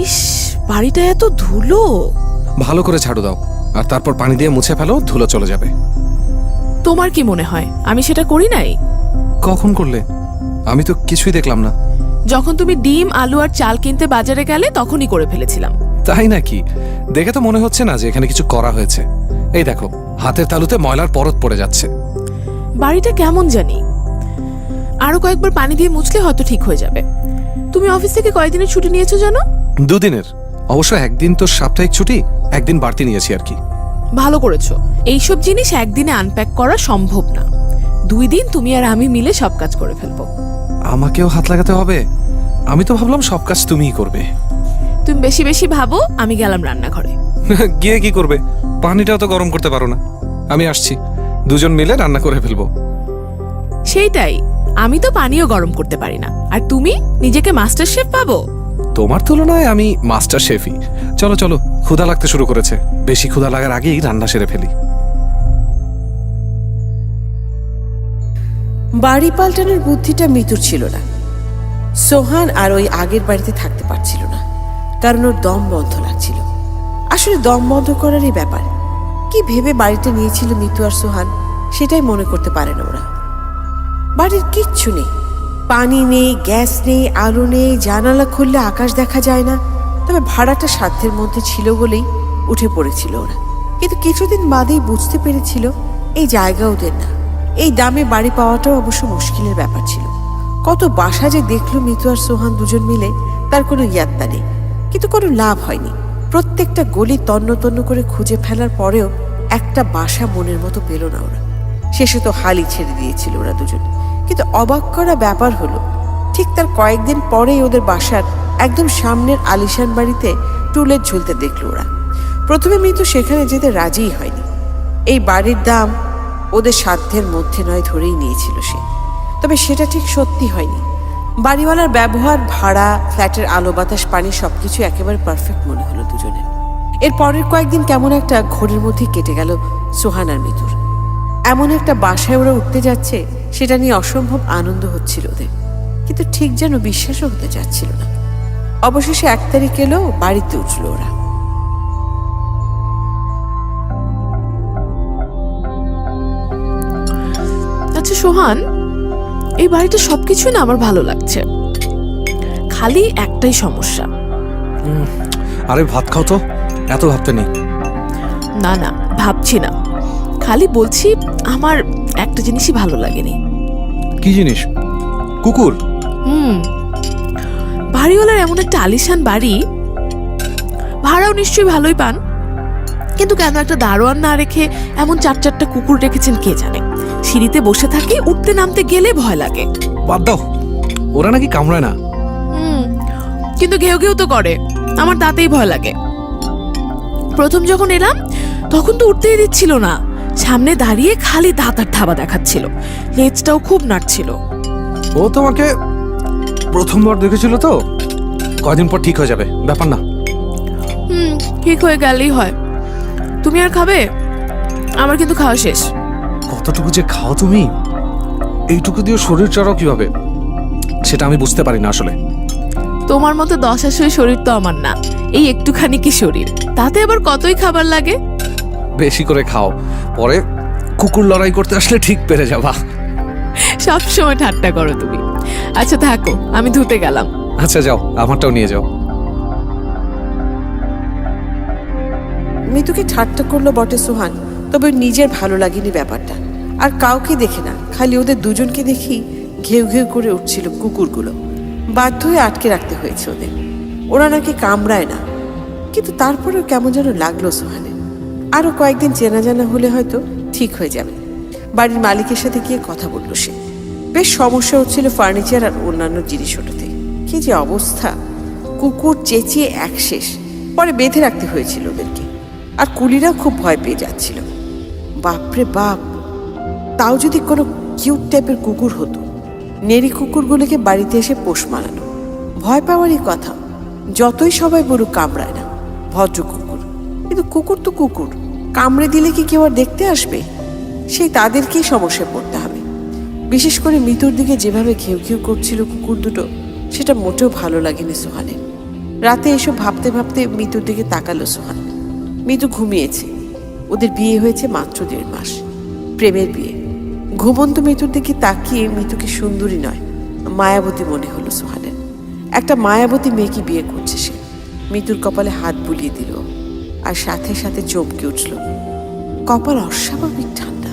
ইস, বাড়িটা এত ধুলো। ভালো করে ঝাড়ু দাও, আর তারপর পানি দিয়ে মুছে ফেলো, ধুলো চলে যাবে। তোমার কি মনে হয় আমি সেটা করি নাই? কখন করলে? আমি তো কিছুই দেখলাম না। যখন তুমি ডিম, আলু আর চাল কিনতে বাজারে গেলে তখনই করে ফেলেছিলাম। তাই নাকি? দেখে তো মনে হচ্ছে না যে এখানে কিছু করা হয়েছে। এই দেখো, হাতের তালুতে ময়লার পরত পড়ে যাচ্ছে। বাড়িটা কেমন জানি। আরো কয়েকবার পানি দিয়ে মুছলে হয়তো ঠিক হয়ে যাবে। তুমি অফিস থেকে কয়দিনের ছুটি নিয়েছো জানো? 2 দিনের। অবশ্য একদিন তো সাপ্তাহিক ছুটি, একদিন বাড়তি নিয়েছি আর কি। ভালো করেছো। এইসব জিনিস একদিনে আনপ্যাক করা সম্ভব না। 2 দিন তুমি আর আমি মিলে সব কাজ করে ফেলবো। আমাকেও হাত লাগাতে হবে? আমি তো ভাবলাম সব কাজ তুমিই করবে। তুমি বেশি বেশি ভাবো, আমি গেলাম রান্নাঘরে। গিয়ে কি করবে? পানিটাও তো গরম করতে পারো না। আমি আসছি, দুজন মিলে রান্না করে ফেলবো। সেইটাই, আমি তো পানিও গরম করতে পারি না, আর তুমি নিজেকে মাস্টার শেফ পাবো? তোমার তুলনায় আমি মাস্টার শেফই। চলো চলো, ক্ষুধা লাগতে শুরু করেছে। বেশি ক্ষুধা লাগার আগেই রান্না সেরে ফেলি। বাড়ি পাল্টানোর বুদ্ধিটা মিতুর ছিল না। সোহান আর ওই আগের বাড়িতে থাকতে পারছিল না, কারণ ওর দম বন্ধ লাগছিল। আসলে দম বন্ধ করারই ব্যাপার। কি ভেবে বাড়িটা নিয়েছিল মিতু আর সোহান, সেটাই মনে করতে পারে না ওরা। বাড়ির কিচ্ছু নেই, পানি নেই, গ্যাস নেই, আলো নেই, জানালা খুললে আকাশ দেখা যায় না। তবে ভাড়াটা সাধ্যের মধ্যে ছিল বলেই উঠে পড়েছিল ওরা। কিন্তু কিছুদিন বাদেই বুঝতে পেরেছিল এই জায়গা ওদের না। এই দামে বাড়ি পাওয়াটাও অবশ্য মুশকিলের ব্যাপার ছিল। কত বাসা যে দেখলো মিতু আর সোহান দুজন মিলে, তার কোনো ইয়াত্তা নেই। কিন্তু কোনো লাভ হয়নি। প্রত্যেকটা গলি তন্ন তন্ন করে খুঁজে ফেলার পরেও একটা বাসা মনের মতো পেল না ওরা। শেষে তো হালই ছেড়ে দিয়েছিল ওরা দুজন। কিন্তু অবাক করা ব্যাপার হলো, ঠিক তার কয়েকদিন পরেই ওদের বাসার একদম সামনের আলিশান বাড়িতে টুলেট ঝুলতে দেখলো ওরা। প্রথমে মিতু সেখানে যেতে রাজিই হয়নি। এই বাড়ির দাম ওদের সাধ্যের মধ্যে নয় ধরেই নিয়েছিল সে। তবে সেটা ঠিক সত্যি হয়নি। বাড়িওয়ালার ব্যবহার, ভাড়া, ফ্ল্যাটের আলো বাতাস, পানি সবকিছু একেবারে পারফেক্ট মনে হলো দুজনের। এর পরের কয়েকদিন কেমন একটা ঘোরের মধ্যে কেটে গেল সোহান আর মিতুর। এমন একটা বাসায় ওরা উঠতে যাচ্ছে, সেটা নিয়ে অসম্ভব আনন্দ হচ্ছিল ওদের, কিন্তু ঠিক যেন বিশ্বাসও হতে যাচ্ছিল না। অবশেষে 1 তারিখ এলো, বাড়িতে উঠল ওরা। আচ্ছা সোহান, এই বাড়িটা সবকিছু না আমার ভালো লাগছে, খালি একটাই সমস্যা। আরে ভাত খাও তো, এত ভাবতে নেই। না না, ভাবছি না, খালি বলছি আমার একটা জিনিসই ভালো লাগেনি। কি জিনিস? কুকুর? বাড়িওয়ালার এমন একটা আলিশান বাড়ি, ভাড়াও নিশ্চয়ই ভালোই পান, কিন্তু কেন একটা দারোয়ান না রেখে এমন 4-4টা কুকুর রেখেছেন কে জানে। সিঁড়িতে বসে থাকে, উঠতে নামতে গেলে ভয় লাগে। বাদ দাও, ওরা নাকি কামড়ায় না। কিন্তু ঘেউ ঘেউ তো করে, আমার তাতেই ভয় লাগে। প্রথম যখন এলাম তখন তো উঠতেই দিচ্ছিল না, সামনে দাঁড়িয়ে খালি দাঁত আর থাবা দেখাচ্ছিল, লেজটাও খুব নাড়ছিল। ও তোমাকে প্রথমবার দেখেছিল তো, কয়দিন পর ঠিক হয়ে যাবে, ব্যাপার না। ঠিক হয়ে গেলেই হয়। তুমি আর খাবে? আমার কিন্তু খাওয়া শেষ। কতটুকু যে খাও তুমি, এইটুকু দিয়ে শরীর চড়াও কিভাবে, সেটা আমি বুঝতে পারি না আসলে। তোমার মতো 10 আসলে শরীর তো আমার না, এই একটুখানি কি শরীর, তাতে আবার কতই খাবার লাগে। বেশি করে খাও, পরে কুকুর লড়াই করতে আসলে ঠিক পেরে যাবা। সব সময় ঠাট্টা করো তুমি। আচ্ছা থাকো, আমি ধুতে গেলাম। আচ্ছা যাও, আমারটাও নিয়ে যাও। মিতুকে ঠাট্টা করলো বটে সোহান, তবে নিজের ভালো লাগেনি ব্যাপারটা। আর কাউকে দেখে না, খালি ওদের দুজনকে দেখি ঘেউ ঘেউ করে উঠছিল কুকুরগুলো। বাধ্য হয়ে আটকে রাখতে হয়েছে ওদের। ওরা নাকি কামড়ায় না, কিন্তু তারপরেও কেমন যেন লাগলো সোহানের। আরো কয়েকদিন চেনা জানা হলে হয়তো ঠিক হয়ে যাবে। বাড়ির মালিকের সাথে গিয়ে কথা বললো সে। বেশ সমস্যা হচ্ছিল ফার্নিচার আর অন্যান্য জিনিস ওঠাতে। কি যে অবস্থা, কুকুর চেঁচিয়ে এক শেষ। পরে বেঁধে রাখতে হয়েছিল ওদেরকে, আর কুলিরাও খুব ভয় পেয়ে যাচ্ছিল। বাপরে বাপ, তাও যদি কোনো কিউট টাইপের কুকুর হতো। নেড়ি কুকুরগুলোকে বাড়িতে এসে পোষ মানানো, ভয় পাওয়ারই কথা। যতই সবাই বলুক কামড়ায় না, ভদ্র কুকুর, কিন্তু কুকুর তো কুকুর, কামড়ে দিলে কি কেউ আর দেখতে আসবে? সেই তাদেরকেই সমস্যায় পড়তে হবে। বিশেষ করে মিতুর দিকে যেভাবে ঘেউ ঘেউ করছিল কুকুর দুটো, সেটা মোটেও ভালো লাগেনি সোহানের। রাতে এসব ভাবতে ভাবতে মিতুর দিকে তাকালো সোহান। মিতু ঘুমিয়েছে। ওদের বিয়ে হয়েছে মাত্র 1.5 মাস, প্রেমের বিয়ে। ঘুমন্ত মিতুর দিকে তাকিয়ে মিতুকে সুন্দরী নয়, মায়াবতী মনে হলো সোহানের। একটা মায়াবতী মেয়েকে বিয়ে করছে সে। মিতুর কপালে হাত বুলিয়ে দিল, আর সাথে সাথে চমকে উঠল। কপাল অস্বাভাবিক ঠান্ডা।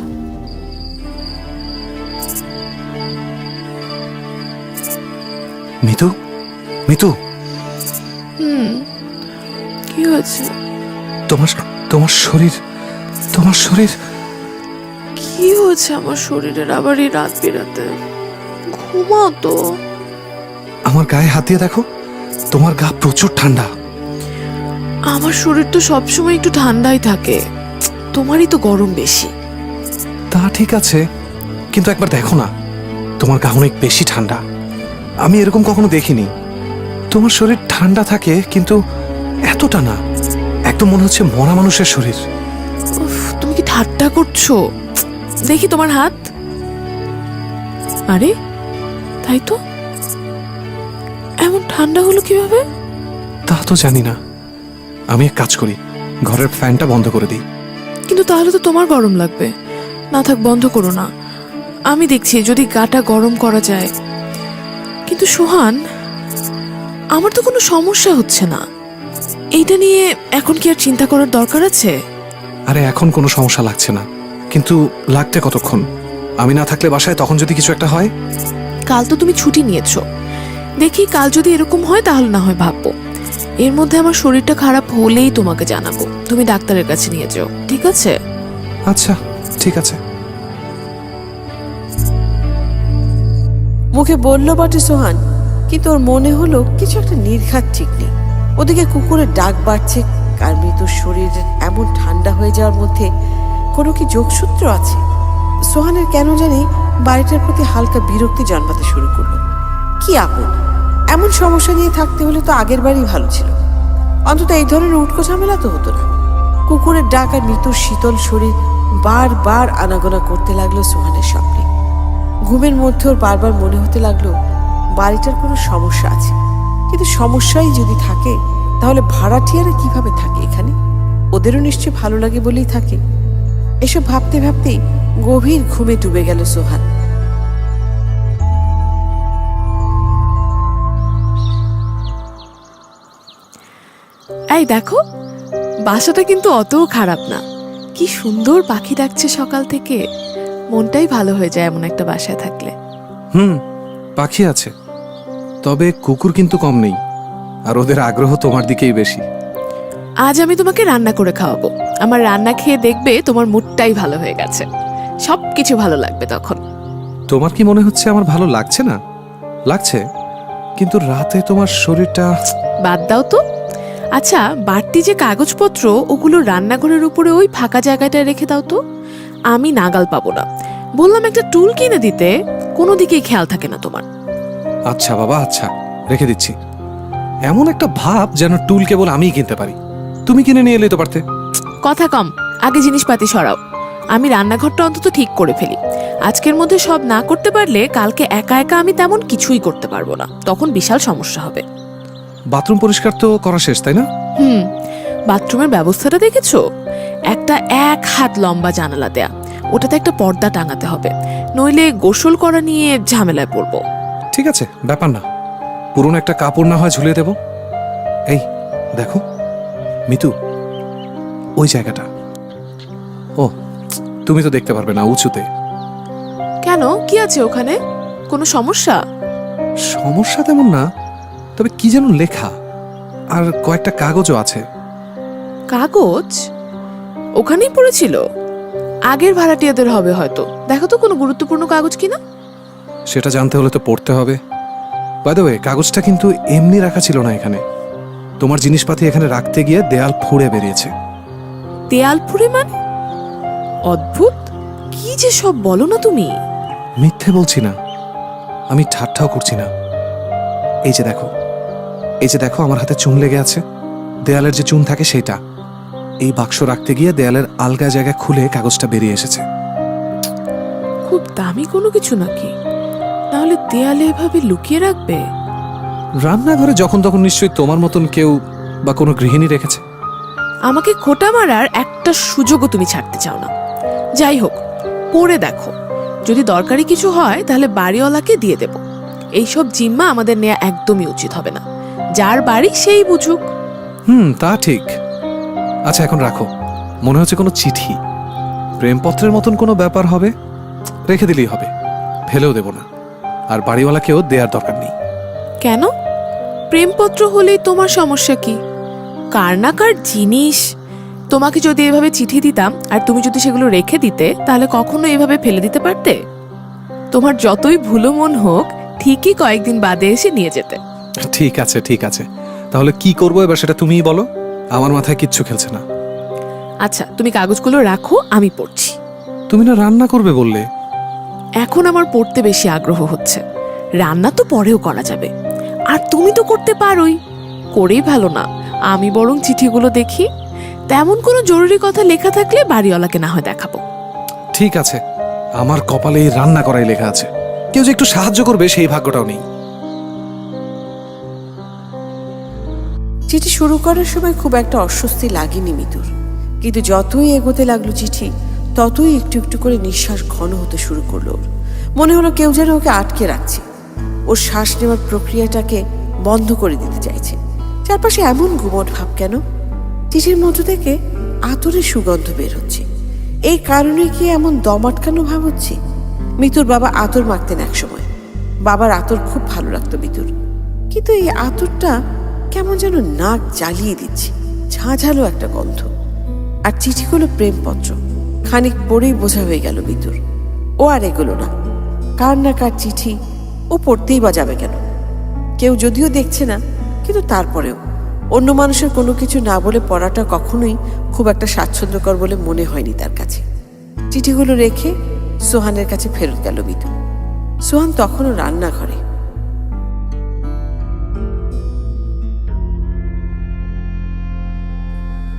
মিতু, মিতু, কি হয়েছে? তোমার তোমার শরীর, তোমার শরীর। কি হয়েছে আমার শরীরের আবার এই রাত বিরাতে? ঘুমাও তো। আমার গায়ে হাত দিয়ে দেখো, তোমার গা প্রচুর ঠান্ডা। আমার শরীর তো সবসময় একটু ঠান্ডাই থাকে, তোমারই তো গরম বেশি। তা ঠিক আছে, কিন্তু একবার দেখো না, তোমার গা অনেক বেশি ঠান্ডা। আমি এরকম কখনো দেখিনি। তোমার শরীর ঠান্ডা থাকে, কিন্তু এতটা না। একদম মনে হচ্ছে মরা মানুষের শরীর। উফ, তুমি কি ঠাট্টা করছো? দেখি তোমার হাত। আরে তাই তো, এমন ঠান্ডা হলো কিভাবে? তা তো জানি না। আমি এক কাজ করি, ঘরের ফ্যানটা বন্ধ করে দিই। কিন্তু তাহলে তো তোমার গরম লাগবে। না থাক, বন্ধ করো না, আমি দেখছি যদি গাটা গরম করা যায়। কিন্তু সোহান, আমার তো কোনো সমস্যা হচ্ছে না। এইটা নিয়ে এখন কি আর চিন্তা করার দরকার আছে? আরে এখন কোনো সমস্যা লাগছে না, কিন্তু লাগতে কতক্ষণ? আমি না থাকলে বাসায়, তখন যদি কিছু একটা হয়? কাল তো তুমি ছুটি নিয়েছো, দেখি কাল যদি এরকম হয় তাহলে না হয় ভাববো। এর মধ্যে আমার শরীরটা খারাপ হলেই তোমাকে জানাবো, তুমি ডাক্তারের কাছে নিয়ে যাও, ঠিক আছে? আচ্ছা, ঠিক আছে। মুখে বলল বটে সোহান, কিন্তু ওর মনে হলো কিছু একটা নির্ঘাত ঠিক নেই। ওদিকে কুকুরের ডাক বাড়ছে, আর মৃত্যুর শরীরের এমন ঠান্ডা হয়ে যাওয়ার মধ্যে কোনো কি যোগসূত্র আছে? সোহানের কেন জানি বাড়িটার প্রতি হালকা বিরক্তি জন্মাতে শুরু করলো। কি আপন, এমন সমস্যা নিয়ে থাকতে হলে তো আগের বাড়ি ভালো ছিল। অন্তত এই ধরনের উটকো ঝামেলা তো হতো না। কুকুরের ডাক আর মৃত্যুর শীতল শরীর বারবার আনাগোনা করতে লাগলো সোহানের স্বপ্নে। ঘুমের মধ্যে ওর বারবার মনে হতে লাগলো বাড়িটার কোনো সমস্যা আছে। কিন্তু সমস্যাই যদি থাকে, তাহলে ভাড়াটিয়ারা কিভাবে থাকে এখানে? ওদেরও নিশ্চয়ই ভালো লাগে বলেই থাকে। এসব ভাবতে ভাবতেই গভীর ঘুমে ডুবে গেল সোহান। এই দেখো, বাসাটা কিন্তু অতও খারাপ না। কি সুন্দর পাখি ডাকছে সকাল থেকে, মনটাই ভালো হয়ে যায় এমন একটা বাসায় থাকলে। পাখি আছে, তবে কুকুর কিন্তু কম নেই, আর ওদের আগ্রহ তোমার দিকেই বেশি। আজ আমি তোমাকে রান্না করে খাওয়াবো। আমার রান্না খেয়ে দেখবে তোমার মুডটাই ভালো হয়ে গেছে, সবকিছু ভালো লাগবে তখন। তোমার কি মনে হচ্ছে আমার ভালো লাগছে না? লাগছে, কিন্তু রাতে তোমার শরীরটা। বাদ দাও তো। আচ্ছা, বাড়তি যে কাগজপত্র ওগুলো রান্নাঘরের উপরে ওই ফাঁকা জায়গাটায় রেখে দাও তো, আমি নাগাল পাবো না। বললাম একটা টুল কিনে দিতে, কোনো দিকেই খেয়াল থাকে না তোমার। আচ্ছা বাবা, আচ্ছা, রেখে দিচ্ছি। এমন একটা ভাব যেন টুল কেবল আমিই কিনতে পারি, তুমি কিনে নিয়ে এলে তো পারতে। কথা কম, আগে জিনিসপাতি সরাও। আমি রান্নাঘরটা অন্তত ঠিক করে ফেলি। আজকের মধ্যে সব না করতে পারলে কালকে একা একা আমি তেমন কিছুই করতে পারবো না, তখন বিশাল সমস্যা হবে। বাথরুম পরিষ্কার তো করা শেষ, তাই না? বাথরুমের ব্যবস্থাটা দেখেছো? একটা 1 হাত লম্বা জানালা দেয়া, ওটাতে একটা পর্দা টাঙাতে হবে, নইলে গোসল করা নিয়ে ঝামেলায় পড়বো। ঠিক আছে, ব্যাপার না। পুরনো একটা কাপড় না হয় ঝুলিয়ে দেব। এই দেখো মিতু, ওই জায়গাটা। ও, তুমি তো দেখতে পারবে না, উঁচুতে। কেন, কি আছে ওখানে? কোনো সমস্যা? সমস্যা তেমন না, তবে কি যেন লেখা, আর কয়েকটা কাগজও আছে। কাগজ ওখানেই পড়েছিল? আগের ভাড়াটিয়াদের হবে হয়তো। দেখো তো কোনো গুরুত্বপূর্ণ কাগজ কিনা। সেটা জানতে হলে তো পড়তে হবে। বাই দ্য ওয়ে, কাগজটা কিন্তু এমনি রাখা ছিল না এখানে। তোমার জিনিসপাতি এখানে রাখতে গিয়ে দেয়াল ফুঁড়ে বেরিয়েছে। দেয়াল ফুঁড়ে মানে? অদ্ভুত, কি যে সব বলো না তুমি। মিথ্যে বলছি না, আমি ঠাট্টাও করছি না। এই যে দেখো, এই যে দেখো, আমার হাতে চুন লেগে আছে। দেয়ালের যে চুন থাকে সেটা এই বাক্স রাখতে গিয়ে দেয়ালের আলগা জায়গা খুলে কাগজটা বেরিয়ে এসেছে। খুব দামি কোনো কিছু নাকি? তাহলে দেয়ালে এভাবে লুকিয়ে রাখবে? রান্নাঘরে যখন তখন নিশ্চয়ই তোমার মতন কেউ বা কোনো গৃহিণী রেখেছে। আমাকে খোঁটা মারার একটা সুযোগও তুমি ছাড়তে চাও না। যাই হোক, করে দেখো, যদি দরকারি কিছু হয় তাহলে বাড়িওয়ালাকে দিয়ে দেব। এইসব জিম্মা আমাদের নেওয়া একদমই উচিত হবে না। যার বাড়ি সেই বুঝুক। তা ঠিক। আচ্ছা, এখন রাখো। মনে হচ্ছে কোনো চিঠি, প্রেমপত্রের মতন কোনো ব্যাপার হবে। রেখে দিলেই হবে, ফেলেও দেব না। আর বাড়িওয়ালাকেও দেওয়ার দরকার নেই। কেন? প্রেমপত্র হলেই তোমার সমস্যা কি? কার না কার জিনিস। তোমাকে যদি এভাবে চিঠি দিতাম আর তুমি যদি সেগুলো রেখে দিতে, তাহলে কখনো এভাবে ফেলে দিতে পারতে? তোমার যতই ভুলো মন হোক, ঠিকই কয়েকদিন বাদে এসে নিয়ে যেতে। ঠিক আছে, ঠিক আছে। তাহলে কি করবো এবার সেটা তুমিই বলো। আমার মাথায় কিচ্ছু খেলছে না। আচ্ছা, তুমি কাগজগুলো রাখো, আমি পড়ছি। তুমি না রান্না করবে বললে? এখন আমার পড়তে বেশি আগ্রহ হচ্ছে। রান্না তো পরেও করা যাবে, আর তুমি তো করতে পারোই। করেই ভালো না, আমি বরং চিঠিগুলো দেখি। তেমন কোনো জরুরি কথা লেখা থাকলে বাড়িওয়ালাকে না হয় দেখাবো। ঠিক আছে, আমার কপালে এই রান্না করাই লেখা আছে। কেউ যে একটু সাহায্য করবে সেই ভাগ্যটাও নেই। চিঠি শুরু করার সময় খুব একটা অস্বস্তি লাগেনি মিতুর, কিন্তু যতই এগোতে লাগলো চিঠি, ততই একটু একটু করে নিঃশ্বাস ঘন হতে শুরু করলো ওর। মনে হলো কেউ যেন ওকে আটকে রাখছে, ওর শ্বাস নেওয়ার প্রক্রিয়াটাকে বন্ধ করে দিতে চাইছে। চারপাশে এমন গুমট ভাব কেন? চিঠির মধ্য থেকে আতরের সুগন্ধ বের হচ্ছে। এই কারণে কি এমন দম আটকানো ভাব হচ্ছে? মিতুর বাবা আতর মাখতেন এক সময়। বাবার আতর খুব ভালো লাগতো মিতুর, কিন্তু এই আতরটা কেমন যেন নাক জ্বালিয়ে দিচ্ছে, ঝাঁঝালো একটা গন্ধ। আর চিঠিগুলো প্রেমপত্র। খানিক পড়েই বোঝা হয়ে গেল মিতুর। ও আর এগোলো না। কার না কার চিঠি, ও পড়তেই বা যাবে কেন? কেউ যদিও দেখছে না, কিন্তু তারপরেও অন্য মানুষের কোনো কিছু না বলে পড়াটা কখনোই খুব একটা স্বাচ্ছন্দ্যকর বলে মনে হয়নি তার কাছে। চিঠিগুলো রেখে সোহানের কাছে ফেরত গেল মিতু। সোহান তখনও রান্নাঘরে।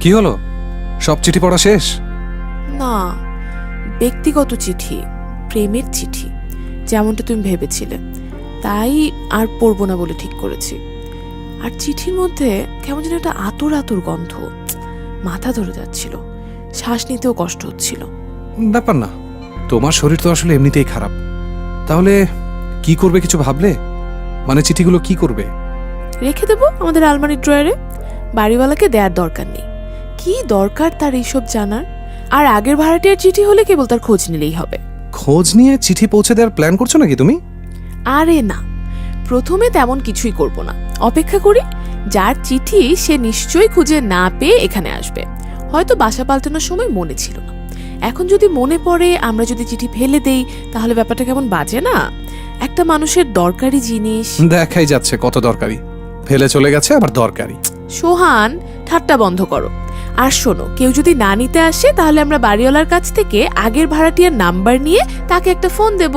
কি হলো? সব চিঠি পড়া শেষ? না, ব্যক্তিগত চিঠি, প্রেমের চিঠি, যেমনটা তুমি ভেবেছিলে। তাই আর পড়বো না বলে ঠিক করেছি। আর চিঠির মধ্যে কেমন যেন একটা আতুর আতুর গন্ধ, মাথা ধরে যাচ্ছিল, শ্বাস নিতেও কষ্ট হচ্ছিল। ব্যাপার না, তোমার শরীর তো আসলে এমনিতেই খারাপ। তাহলে কি করবে কিছু ভাবলে? মানে চিঠিগুলো কি করবে? রেখে দেবো আমাদের আলমারির ড্রয়ারে। বাড়িওয়ালাকে দেওয়ার দরকার নেই। কি দরকার তার এইসব জানার? আর আগের ভাড়াটিয়ার চিঠি হলে কেবল তার খোঁজ নিলেই হবে। খোঁজ নিয়ে চিঠি পৌঁছে দেওয়ার প্ল্যান করছো নাকি তুমি? আরে না, প্রথমে তেমন কিছুই করব না, অপেক্ষা করি। যার চিঠি সে নিশ্চয়ই খুঁজে না পেয়ে এখানে আসবে। হয়তো বাসা পাল্টানোর সময় মনে ছিল না, এখন যদি মনে পড়ে, আমরা যদি চিঠি ফেলে দেই, তাহলে ব্যাপারটা কেমন বাজে না? একটা মানুষের দরকারি জিনিস। দেখাই যাচ্ছে কত দরকারি, ফেলে চলে গেছে আবার দরকারি। সোহান, ঠাট্টা বন্ধ করো। আর শোনো, কেউ যদি না নিতে আসে, তাহলে আমরা বাড়িওয়ালার কাছ থেকে আগের ভাড়াটিয়ার নাম্বার নিয়ে তাকে একটা ফোন দেব।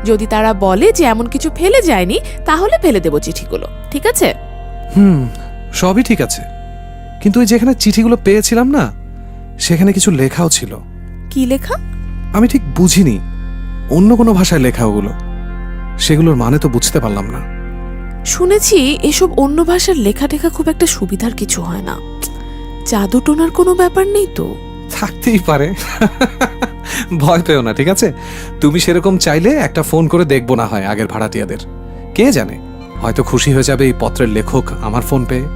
যদি তারা বলে যে এমন কিছু ফেলে যায়নি, তাহলে ফেলে দেব চিঠিগুলো। ঠিক আছে? সবই ঠিক আছে, কিন্তু ওই যেখানে চিঠিগুলো পেয়েছিলাম না, সেখানে কিছু লেখাও ছিল। কি লেখা? আমি ঠিক বুঝিনি, অন্য কোনো ভাষায় লেখা ওগুলো। সেগুলোর মানে তো বুঝতে পারলাম না। শুনেছি এসব অন্য ভাষার লেখা টেখা খুব একটা সুবিধার কিছু হয় না। জাদু টোনার কোনো ব্যাপার নেই তো? থাকতেই পারে। ভয় পেও না, ঠিক আছে? তুমি সেরকম চাইলে একটা ফোন করে দেখবো না হয় আগের ভাড়াটিয়াদের। কে জানে, হয়তো খুশি হয়ে যাবে এই পত্রের লেখক আমার ফোন পেয়ে।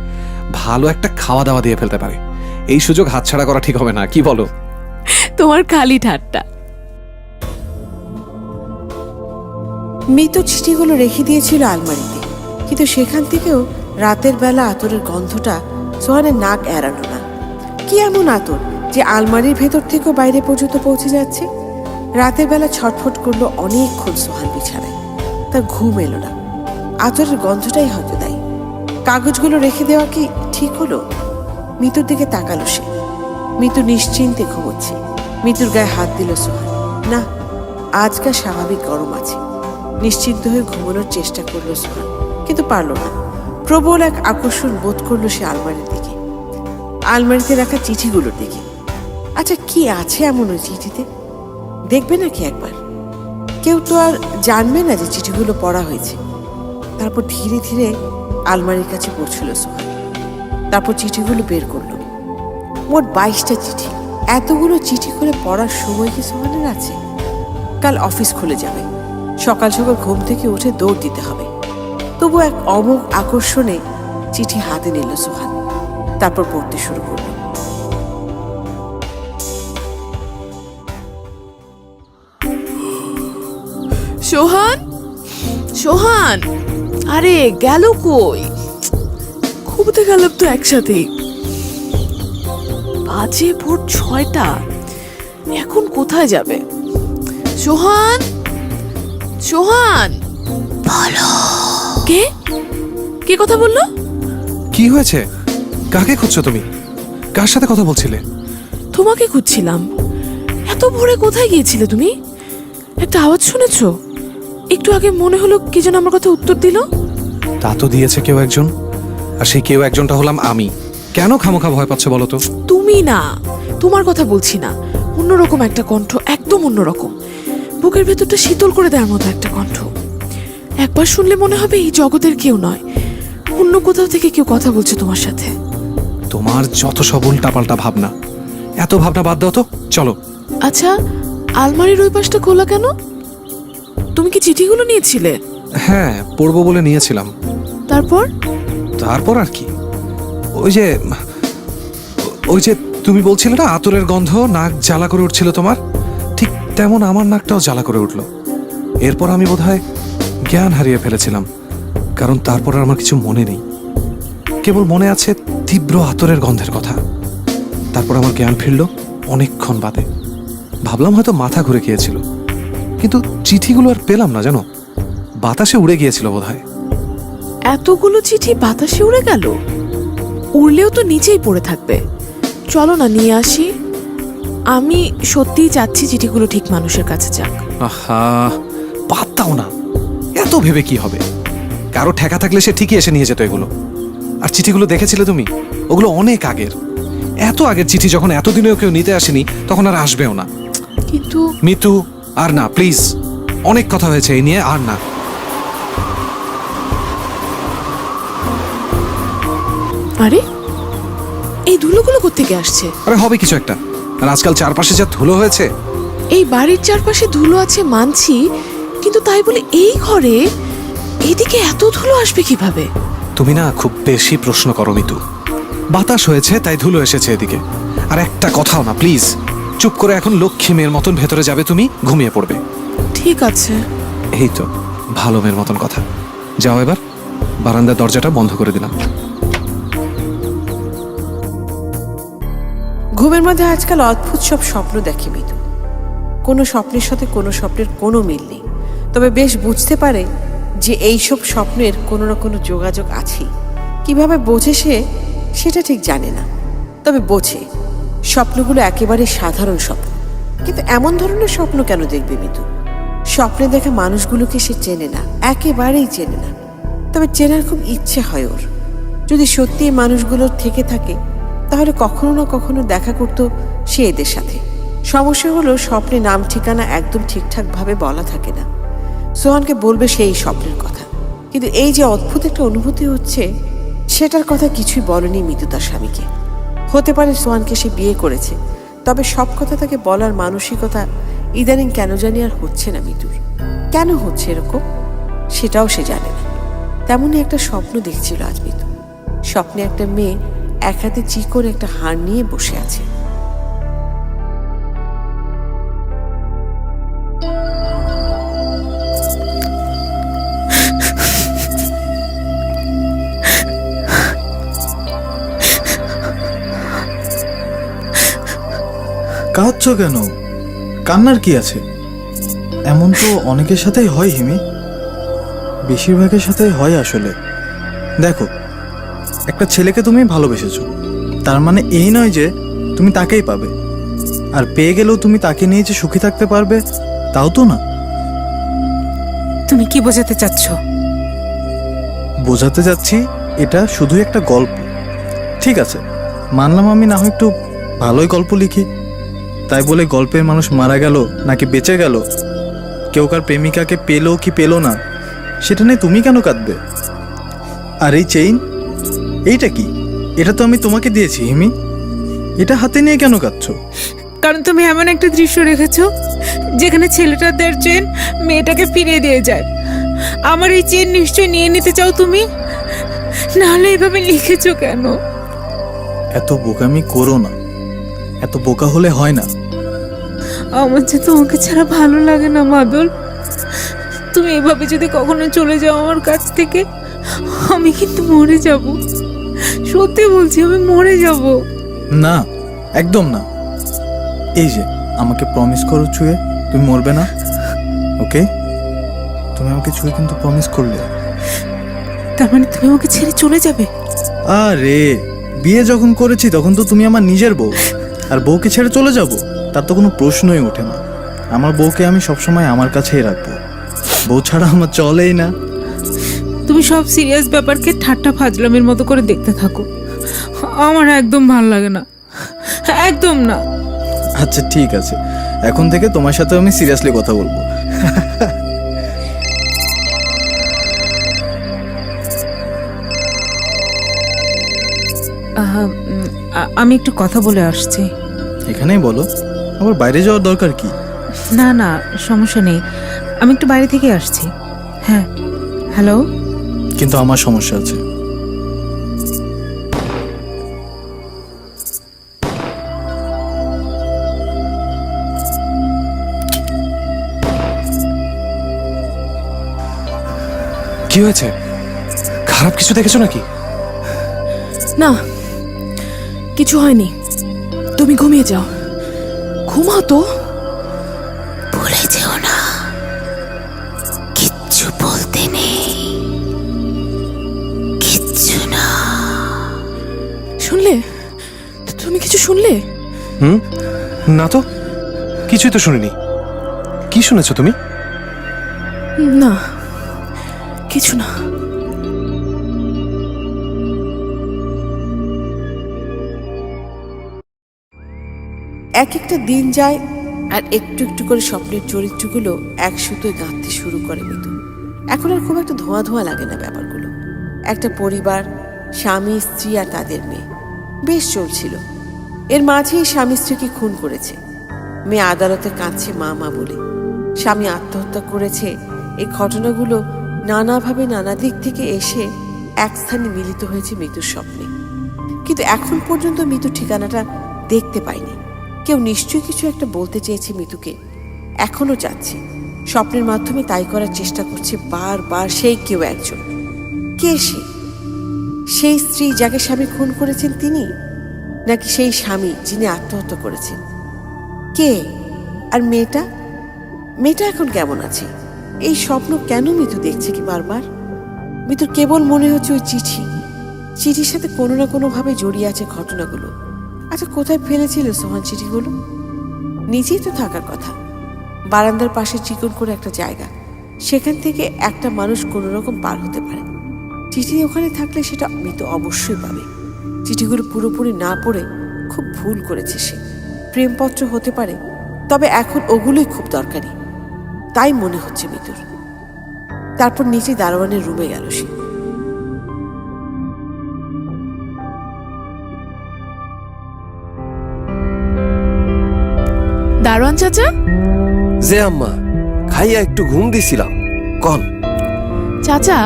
ভালো একটা খাওয়া দাওয়া দিয়ে ফেলতে পারে। এই সুযোগ হাতছাড়া করা ঠিক হবে না, কি বলো? তোমার খালি ঠাট্টা। মিতু চিঠিগুলো রেখে দিয়েছিল আলমারিতে, কিন্তু সেখান থেকেও রাতের বেলা আতরের গন্ধটা সোহানের নাক এড়ানো না। কি এমন আতর যে আলমারির ভেতর থেকেও বাইরে পর্যন্ত পৌঁছে যাচ্ছে? রাতের বেলা ছটফট করলো অনেকক্ষণ সোহান বিছানায়, তার ঘুম এলো না। আতরের গন্ধটাই হয়তো দায়ী। কাগজগুলো রেখে দেওয়া কি ঠিক হলো? মিতুর দিকে তাকালো সে। মিতু নিশ্চিন্তে ঘুমোচ্ছে। মিতুর গায়ে হাত দিল সোহান। না, আজকাল স্বাভাবিক গরম আছে। নিশ্চিন্ত হয়ে ঘুমানোর চেষ্টা করলো সোহান, কিন্তু পারল না। প্রবল এক আকর্ষণ বোধ করলো সে আলমারির দিকে, আলমারিতে রাখা চিঠিগুলোর দিকে। আচ্ছা, কি আছে এমন ওই চিঠিতে? দেখবে নাকি একবার? কেউ তো আর জানবে না যে চিঠিগুলো পড়া হয়েছে। তারপর ধীরে ধীরে আলমারির কাছে পড়ছিল সোহান। তারপর চিঠিগুলো বের করলো। মোট 22টা চিঠি। এতগুলো চিঠি করে পড়ার সময় কি সোহানের আছে? কাল অফিস খুলে যাবে, সকাল সকাল ঘুম থেকে উঠে দৌড় দিতে হবে। তবু এক অমোঘ আকর্ষণে চিঠি হাতে নিল সোহান। তারপর পড়তে শুরু করলো। সোহান, সোহান, আরে গেল কই? ঘুমোতে গেলাম তো একসাথেই। বাজে ভোর 6টা, এখন কোথায় যাবে? সোহান, সোহান, বলো। কে কে কথা বললো? কি হয়েছে? কাকে খুঁজছো তুমি? কার সাথে কথা বলছিলে? তোমাকে খুঁজছিলাম। এত ভোরে কোথায় গিয়েছিলে তুমি? একটা আওয়াজ শুনেছো? একটু আগে মনে হলো কি যেন আমার কথা উত্তর দিল। তা তো দিয়েছে কেউ একজন, আর সেই কেউ একজনটা হলাম আমি। কেন খামোখা ভয় পাচ্ছ বলো তো? তুমি না, তোমার কথা বলছি না। অন্যরকম একটা কণ্ঠ, একদম অন্যরকম। বুকের ভেতরটা শীতল করে দেওয়ার মতো একটা কণ্ঠ। একবার শুনলে মনে হবে এই জগতের কেউ নয়, অন্য কোথাও থেকে কেউ কথা বলছে তোমার সাথে। তোমার যত সব উল্টাপাল্টা ভাবনা, এত ভাবনা বাদ দাও তো, চলো। আচ্ছা, আলমারির ওই পাশটা খোলা কেন? তুমি কি চিঠিগুলো নিয়েছিলে? হ্যাঁ, পড়বো বলে নিয়েছিলাম। তারপর? তারপর আর কি, ওই যে তুমি বলছিলে না আতরের গন্ধ নাক জ্বালা করে উঠছিল তোমার, ঠিক তেমন আমার নাকটাও জ্বালা করে উঠল। এরপর আমি বোধহয় জ্ঞান হারিয়ে ফেলেছিলাম, কারণ তারপর আর আমার কিছু মনে নেই। কেবল মনে আছে তীব্র আতরের গন্ধের কথা। তারপর আমার জ্ঞান ফিরল অনেকক্ষণ বাদে। ভাবলাম হয়তো মাথা ঘুরে গিয়েছিল, কিন্তু চিঠিগুলো আর পেলাম না, জানো, বাতাসে উড়ে গিয়েছিল বোধহয়। এতগুলো চিঠি বাতাসে উড়ে গেল? উড়লেও তো নিচেই পড়ে থাকবে। চলো না নিয়ে আসি। আমি সত্যিই চাচ্ছি চিঠিগুলো ঠিক মানুষের কাছে যাক। আহা, পাত্তাও না। এত ভেবে কি হবে? কারো ঠেকা থাকলে সে ঠিকই এসে নিয়ে যেত এগুলো। আর চিঠিগুলো দেখেছিলে তুমি? ওগুলো অনেক আগের। এত আগের চিঠি যখন এতদিনেও কেউ নিতে আসেনি, তখন আর আসবেও না। কিন্তু মিতু, আর না প্লিজ, অনেক কথা হয়েছে এই নিয়ে, আর না। আরে এই ধুলোগুলো কোত্থেকে আসছে? আরে হবে কিছু একটা। আর আজকাল চারপাশে যা ধুলো হয়েছে। এই বাড়ির চারপাশে ধুলো আছে মানছি, কিন্তু তাই বলে এই ঘরে এইদিকে এত ধুলো আসবে কিভাবে? তুমি না খুব বেশি প্রশ্ন করো মিতু। বাতাস হয়েছে তাই ধুলো এসেছে এদিকে। আর একটা কথাও না প্লিজ। চুপ করে এখন লক্ষ্মী মেয়ের মতন ভেতরে যাবে, তুমি ঘুমিয়ে পড়বে। ঠিক আছে। এই তো ভালো মেয়ের মতন কথা। যাও এবার, বারান্দার দরজাটা বন্ধ করে দিলাম। ঘুমের মধ্যে আজকাল অদ্ভুত সব স্বপ্ন দেখে মিতু। কোনো স্বপ্নের সাথে কোনো স্বপ্নের কোনো মিল নেই, তবে বেশ বুঝতে পারে যে এইসব স্বপ্নের কোনো না কোনো যোগাযোগ আছেই। কিভাবে বোঝে সে সেটা ঠিক জানে না, তবে বোঝে স্বপ্নগুলো একেবারে সাধারণ স্বপ্ন। কিন্তু এমন ধরনের স্বপ্ন কেন দেখবে মিতু? স্বপ্নে দেখা মানুষগুলোকে সে চেনে না, একেবারেই চেনে না। তবে চেনার খুব ইচ্ছে হয় ওর। যদি সত্যি এই মানুষগুলোর থেকে থাকে, তাহলে কখনো না কখনো দেখা করতো সে এদের সাথে। সমস্যা হলো স্বপ্নে নাম ঠিকানা একদম ঠিকঠাকভাবে বলা থাকে না। সোহানকে বলবে সেই স্বপ্নের কথা, কিন্তু এই যে অদ্ভুত একটা অনুভূতি হচ্ছে, সেটার কথা কিছুই বলেনি মিতু তার স্বামীকে। হতে পারে সোহানকে সে বিয়ে করেছে, তবে সব কথা তাকে বলার মানসিকতা ইদানিং কেন জানি আর হচ্ছে না মিতুর। কেন হচ্ছে এরকম সেটাও সে জানে না। তেমনই একটা স্বপ্ন দেখছিল আজ মিতু। স্বপ্নে একটা মেয়ে এক হাতে চিকন একটা হাড় নিয়ে বসে আছে। কাঁদছো কেন? কান্নার কি আছে? এমন তো অনেকের সাথেই হয় হিমি, বেশিরভাগের সাথেই হয় আসলে। দেখো, একটা ছেলেকে তুমি ভালোবেসেছো, তার মানে এই নয় যে তুমি তাকেই পাবে, আর পেয়ে গেলেও তুমি তাকে নিয়ে যে সুখী থাকতে পারবে তাও তো না। তুমি কি বোঝাতে চাচ্ছ? বোঝাতে যাচ্ছি এটা শুধু একটা গল্প। ঠিক আছে, মানলাম আমি না হয় একটু ভালোই গল্প লিখি, তাই বলে গল্পের মানুষ মারা গেল নাকি বেঁচে গেল, কেউ কার প্রেমিকাকে পেলো কি পেলো না, সেটা নিয়ে তুমি কেন কাঁদবে? আর এই চেইন, এইটা কি? এটা তো আমি তোমাকে দিয়েছি হিমি। এটা হাতে নিয়ে কেন কাঁদছো? কারণ তুমি এমন একটা দৃশ্য রেখেছো যেখানে ছেলেটার দেওয়ার চেন মেয়েটাকে ফিরিয়ে দিয়ে যায়। আমার এই চেন নিশ্চয়ই নিয়ে নিতে চাও তুমি, নাহলে এভাবে লিখেছো কেন? এত বোকামি করো না, এত বোকা হলে হয় না। আমার যে তোমাকে ছাড়া ভালো লাগে না মাদল। তুমি এভাবে যদি কখনো চলে যাও আমার কাছ থেকে, আমি কিন্তু মরে যাব। সত্যি বলছি, আমি মরে যাব। না, একদম না। এই যে আমাকে প্রমিস করো ছুঁয়ে তুমি মরবে না, ওকে? তুমি আমাকে ছুঁয়ে কিন্তু প্রমিস করলে। তার মানে তুমি আমাকে ছেড়ে চলে যাবে? আরে বিয়ে যখন করেছি তখন তো তুমি আমার নিজের বউ, আর বউকে ছেড়ে চলে যাব তার তো কোনো প্রশ্নই ওঠে না। আমার বউকে আমি সবসময় আমার কাছেই রাখবো, বউ ছাড়া আমার চলেই না। তুমি সব সিরিয়াস ব্যাপারকে ঠাট্টা ফাজলামের মতো করে দেখতে থাকো। আমার একদম ভালো লাগে না, একদম না। আচ্ছা ঠিক আছে, এখন থেকে তোমার সাথে আমি সিরিয়াসলি কথা বলবো। আমি একটু কথা বলে আসছি। এখানেই বলো, আবার বাইরে যাওয়ার দরকার কি? না না, সমস্যা নেই, আমি একটু বাইরে থেকে আসছি। হ্যাঁ, হ্যালো। কিন্তু আমার সমস্যা আছে। কি হয়েছে? খারাপ কিছু দেখেছো নাকি? না, কিছু হয়নি। তুমি ঘুমিয়ে যাও, ঘুমাও তো। ভুলে যেও না, কিচ্ছু বলতে নেই, কিচ্ছু না। শুনলে? তুমি কিছু শুনলে? না তো, কিছুই তো শুনিনি। কি শুনেছো তুমি? না, কিছু না। এক একটা দিন যায় আর একটু একটু করে স্বপ্নের চরিত্রগুলো এক সুতোয় গাঁথতে শুরু করে মিতু। এখন আর খুব একটা ধোঁয়া ধোঁয়া লাগে না ব্যাপারগুলো। একটা পরিবার, স্বামী স্ত্রী আর তাদের মেয়ে, বেশ চলছিল। এর মাঝেই স্বামী স্ত্রীকে খুন করেছে। মেয়ে আদালতে কাঁদছে মা মা বলে। স্বামী আত্মহত্যা করেছে। এই ঘটনাগুলো নানাভাবে নানা দিক থেকে এসে এক স্থানে মিলিত হয়েছে মৃত্যুর স্বপ্নে। কিন্তু এখন পর্যন্ত মৃত্যুর ঠিকানাটা দেখতে পায়নি। কেউ নিশ্চয়ই কিছু একটা বলতে চেয়েছে মিতুকে, এখনো চাচ্ছে। স্বপ্নের মাধ্যমে তাই করার চেষ্টা করছে বারবার সেই কেউ একজন। কে সে? সেই স্ত্রী যাকে স্বামী খুন করেছেন তিনি, নাকি সেই স্বামী যিনি আত্মহত্যা করেছেন? কে? আর মেয়েটা, মেয়েটা এখন কেমন আছে? এই স্বপ্ন কেন মিতু দেখছে কি বারবার? মিতুর কেবল মনে হচ্ছে ওই চিঠির সাথে কোনো না কোনো ভাবে জড়িয়ে আছে ঘটনাগুলো। আচ্ছা, কোথায় ফেলেছিল সোহান চিঠিগুলো? নিচেই তো থাকার কথা, বারান্দার পাশে চিকন করে একটা জায়গা, সেখান থেকে একটা মানুষ কোনো রকম পার হতে পারে। চিঠি ওখানে থাকলে সেটা মিতু অবশ্যই পাবে। চিঠিগুলো পুরোপুরি না পড়ে খুব ভুল করেছে সে। প্রেমপত্র হতে পারে, তবে এখন ওগুলোই খুব দরকারি, তাই মনে হচ্ছে মিতুর। তারপর নিচে দারোয়ানের রুমে গেল সে। দারোয়ান চাচা? যে আম্মা, খাইয়া একটু ঘুম দিছিলাম, কন। চাচা,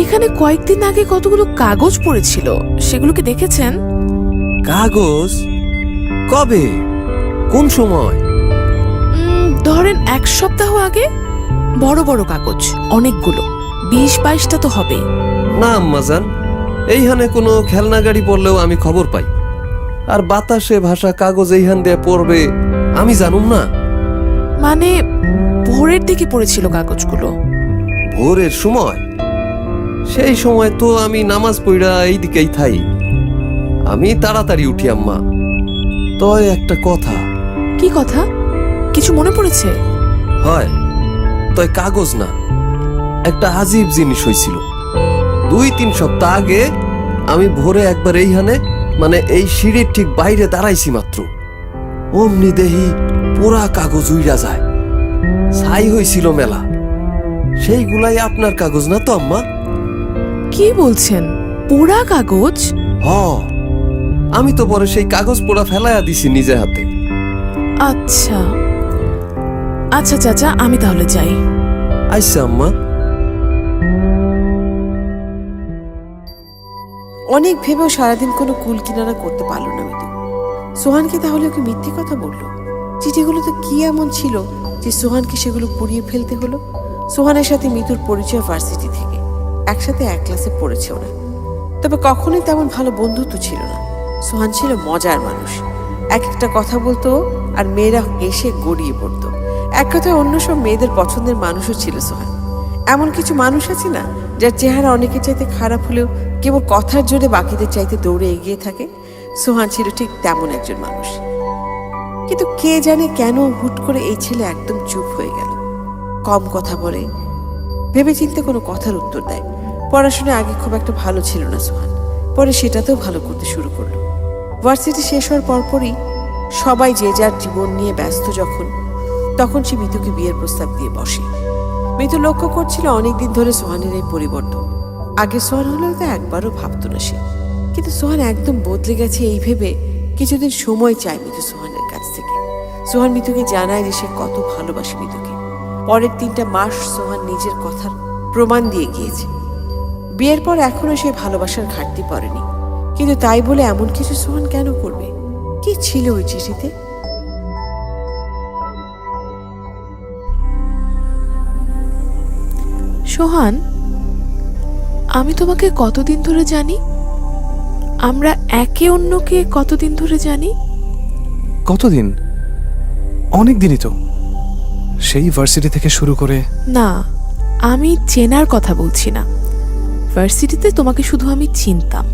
এখানে কয়েকদিন আগে কতগুলো কাগজ পড়েছিল, সেগুলো কি দেখেছেন? কাগজ? কবে? কোন সময়? ধরেন 1 সপ্তাহ আগে। বড় বড় কাগজ, অনেকগুলো, 20-22টা তো হবে। না আম্মা জান, এইখানে কোনো খেলনা গাড়ি পড়লেও আমি খবর পাই, আর বাতাসে ভাষা কাগজ এইখান দিয়ে পড়বে আমি জানুম না। মানে ভোরের দিকে পড়েছিল কাগজগুলো। ভোরের সময়? সেই সময় তো আমি নামাজ পড়া এই দিকেই থাই, আমি তাড়াতাড়ি উঠি আম্মা। তয় একটা কথা। কি কথা? কিছু মনে পড়েছে? হয়, তয় কাগজ না, একটা আজীব জিনিস হয়েছিল। 2-3 সপ্তাহ আগে আমি ভোরে একবার এইখানে, মানে এই সিঁড়ির ঠিক বাইরে দাঁড়াইছি মাত্র, অমনি দেহি পোড়া কাগজ উইরা যায়, ছাই হয়েছিল মেলা। সেইগুলাই আপনার কাগজ না তো আম্মা? কি কি বলছেন? পোড়া কাগজ? হ, আমি তো পরে সেই কাগজ পোড়া ফেলাইয়া দিছি নিজে হাতে। আচ্ছা আচ্ছা চাচা, আমি তাহলে যাই। আইসা আম্মা। অনেক ভেবেও সারাদিন কোনো কুল কিনারা করতে পারলো না মিতু। সোহানকে তাহলে ওকে মিথ্যে কথা বললো? চিঠিগুলো তো কি এমন ছিল যে সোহানকে সেগুলো পুড়িয়ে ফেলতে হলো? সোহানের সাথে মিতুর পরিচয় ভার্সিটি থেকে, একসাথে এক ক্লাসে পড়েছে ওরা, তবে কখনোই তেমন ভালো বন্ধুত্ব ছিল না। সোহান ছিল মজার মানুষ, এক একটা কথা বলতো আর মেয়েরা এসে গড়িয়ে পড়তো। এক কথায় অন্য সব মেয়েদের পছন্দের মানুষও ছিল সোহান। এমন কিছু মানুষ আছে না, যার চেহারা অনেকের চাইতে খারাপ হলেও কেবল কথার জোরে বাকিদের চাইতে দৌড়ে এগিয়ে থাকে? সোহান ছিল ঠিক তেমন একজন মানুষ। কিন্তু কে জানে কেন হুট করে এই ছেলে একদম চুপ হয়ে গেল, কম কথা বলে, ভেবেচিন্তে কোনো কথার উত্তর দেয়। পড়াশোনা আগে খুব একটা ভালো ছিল না সোহান, পরে সেটাতেও ভালো করতে শুরু করলো। ভার্সিটি শেষ হওয়ার পরপরই সবাই যে যার জীবন নিয়ে ব্যস্ত তখন সে মিতুকে বিয়ের প্রস্তাব দিয়ে বসে। মিতু লক্ষ্য করছিল অনেকদিন ধরে সোহানের এই পরিবর্তন। আগে সোহান হলেও তো একবারও ভাবতো না সে, কিন্তু সোহান একদম বদলে গেছে এই ভেবে কিছুদিন সময় চায় মিতু সোহানের কাছ থেকে। সোহান মিতুকে জানায় যে সে কত ভালোবাসে মিতুকে। পরের 3টা মাস সোহান নিজের কথার প্রমাণ দিয়ে গিয়েছে। বিয়ের পর এখনো সে ভালোবাসার ঘাটতি পড়েনি, কিন্তু তাই বলে এমন কিছু সোহান কেন করবে? কি ছিল ওই চিঠিতে? সোহান, আমি তোমাকে কতদিন ধরে জানি? আমরা একে অন্যকে কতদিন ধরে জানি? কতদিন? অনেক দিনই তো, সেই ভার্সিটি থেকে শুরু করে। না, আমি চেনার কথা বলছি না। ভার্সিটিতে তোমাকে শুধু আমি চিনতাম,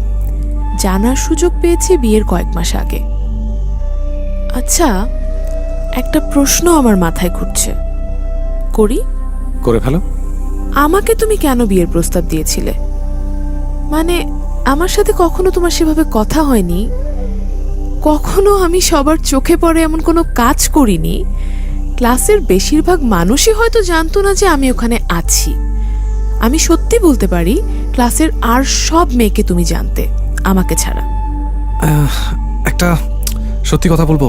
জানার সুযোগ পেয়েছি বিয়ের কয়েক মাস আগে। আচ্ছা, একটা প্রশ্ন আমার মাথায় ঘুরছে, করি? করে ফেলো। আমাকে তুমি কেন বিয়ের প্রস্তাব দিয়েছিলে? মানে আমার সাথে কখনো তোমার সেভাবে কথা হয়নি, কখনো আমি সবার চোখে পড়ে এমন কোনো কাজ করিনি। ক্লাসের বেশিরভাগ মানুষই হয়তো জানতো না যে আমি ওখানে আছি। আমি সত্যি বলতে পারি, ক্লাসের আর সব মেয়েকে তুমি জানতে, আমাকে ছাড়া। একটা সত্যি কথা বলবো,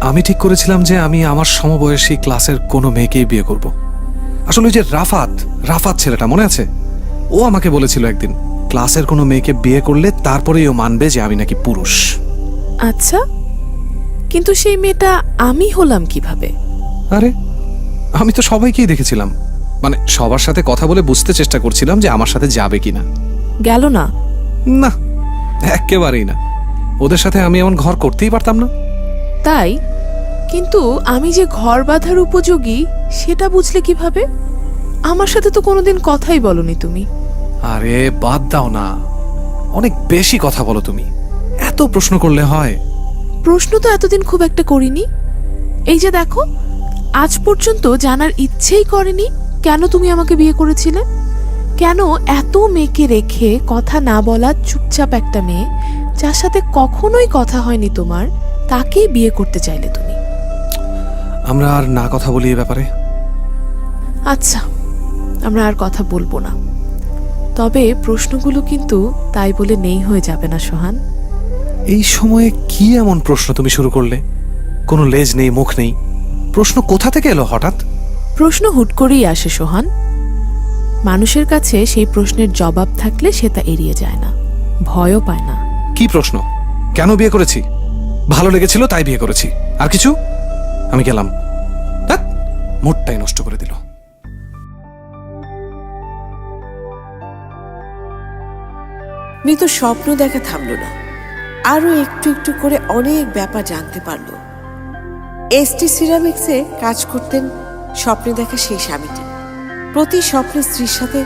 আমি ঠিক করেছিলাম যে আমি আমার সমবয়সী ক্লাসের কোনো মেয়েকেই বিয়ে করব। আসলে ওই যে রাফাত ছেলেটা মনে আছে? ও আমাকে বলেছিল একদিন, ক্লাসের কোনো মেয়েকে বিয়ে করলে তারপরেই ও মানবে যে আমি নাকি পুরুষ। আচ্ছা, কিন্তু সেই মেয়েটা আমি হলাম কিভাবে? আরে আমি তো সবাইকেই দেখেছিলাম, মানে সবার সাথে কথা বলে বুঝতে চেষ্টা করছিলাম যে আমার সাথে যাবে কিনা। গেল না? না, একেবারেই না। ওদের সাথে আমি এমন ঘর করতেই পারতাম না। তাই? কিন্তু আমি যে ঘর বাঁধার উপযোগী সেটা বুঝলে কিভাবে? আমার সাথে তো কোনোদিন কথাই বলনি তুমি। আরে বাদ দাও না, অনেক বেশি কথা বলো তুমি, এত প্রশ্ন করলে হয়? প্রশ্ন তো এতদিন খুব একটা করিনি। এই যে দেখো, আজ পর্যন্ত জানার ইচ্ছেই করেনি কেন তুমি আমাকে বিয়ে করেছিলে। কেন এত মেয়েকে রেখে কথা না বলা চুপচাপ একটা মেয়ে, যার সাথে কখনোই কথা হয়নি তোমার, তাকেই বিয়ে করতে চাইলে তুমি? আমরা আর না কথা বলি এ ব্যাপারে। আচ্ছা, আমরা আর কথা বলবো না। তবে প্রশ্নগুলো কিন্তু তাই বলে নেই হয়ে যাবে না সোহান। এই সময়ে কি এমন প্রশ্ন তুমি শুরু করলে? কোনো লেজ নেই, মুখ নেই, প্রশ্ন কোথা থেকে এলো হঠাৎ? প্রশ্ন হুট করেই আসে সোহান। মানুষের কাছে সেই প্রশ্নের জবাব থাকলে সে তা এড়িয়ে যায় না, ভয়ও পায় না। কি প্রশ্ন? কেন বিয়ে করেছি? ভালো লেগেছিল তাই বিয়ে করেছি, আর কিছু? আমি গেলাম। ধ্যাৎ, মুডটাই নষ্ট করে দিল। মিতু স্বপ্ন দেখা থামলো না, আরো একটু একটু করে অনেক ব্যাপার জানতে পারলো। এসটি সিরামিক্সে কাজ করতেন স্বপ্নে দেখা সেই স্বামীটি। প্রতি স্বপ্নে স্ত্রীর সাথে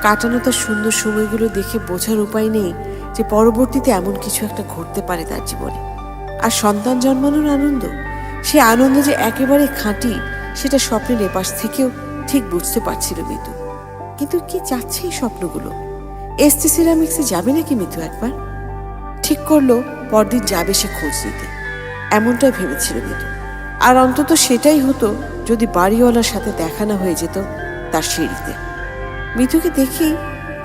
কাটানো তার সুন্দর সময়গুলো দেখে বোঝার উপায় নেই যে পরবর্তীতে এমন কিছু একটা ঘটতে পারে তার জীবনে। আর সন্তান জন্মানোর আনন্দ, সে আনন্দ যে একেবারে খাঁটি, সেটা স্বপ্নের এপাশ থেকেও ঠিক বুঝতে পারছিল মিতু। কিন্তু কি চাচ্ছে এই স্বপ্নগুলো? এসটি সিরামিক্সে যাবে নাকি মিতু একবার? ঠিক করলো পরদিন যাবে সে খোঁজ নিতে, এমনটাই ভেবেছিল মিতু। আর অন্তত সেটাই হতো যদি বাড়িওয়ালার সাথে দেখা না হয়ে যেত তার সিঁড়িতে। মিতুকে দেখেই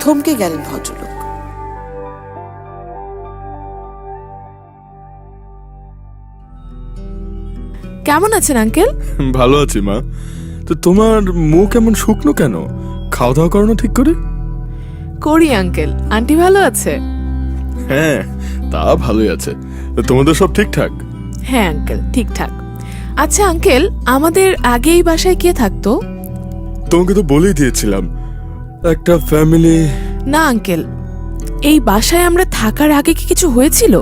থমকে গেলেন ভদ্রলোক। কেমন আছেন আঙ্কেল? ভালো আছি মা। তো তোমার মুখ এমন শুকনো কেন? খাওয়া দাওয়া করো না ঠিক করে? করি আঙ্কেল। আন্টি ভালো আছে? হ্যাঁ, তা ভালোই আছে। তো তোমাদের সব ঠিকঠাক? হ্যাঁ আঙ্কেল, ঠিকঠাক। আচ্ছা আঙ্কেল, আমাদের আগে এই বাসায় কে থাকতো? তোমাকে তো বলেই দিয়েছিলাম, একটা ফ্যামিলি। না আঙ্কেল, এই বাসায় আমরা থাকার আগে কি কিছু হয়েছিল?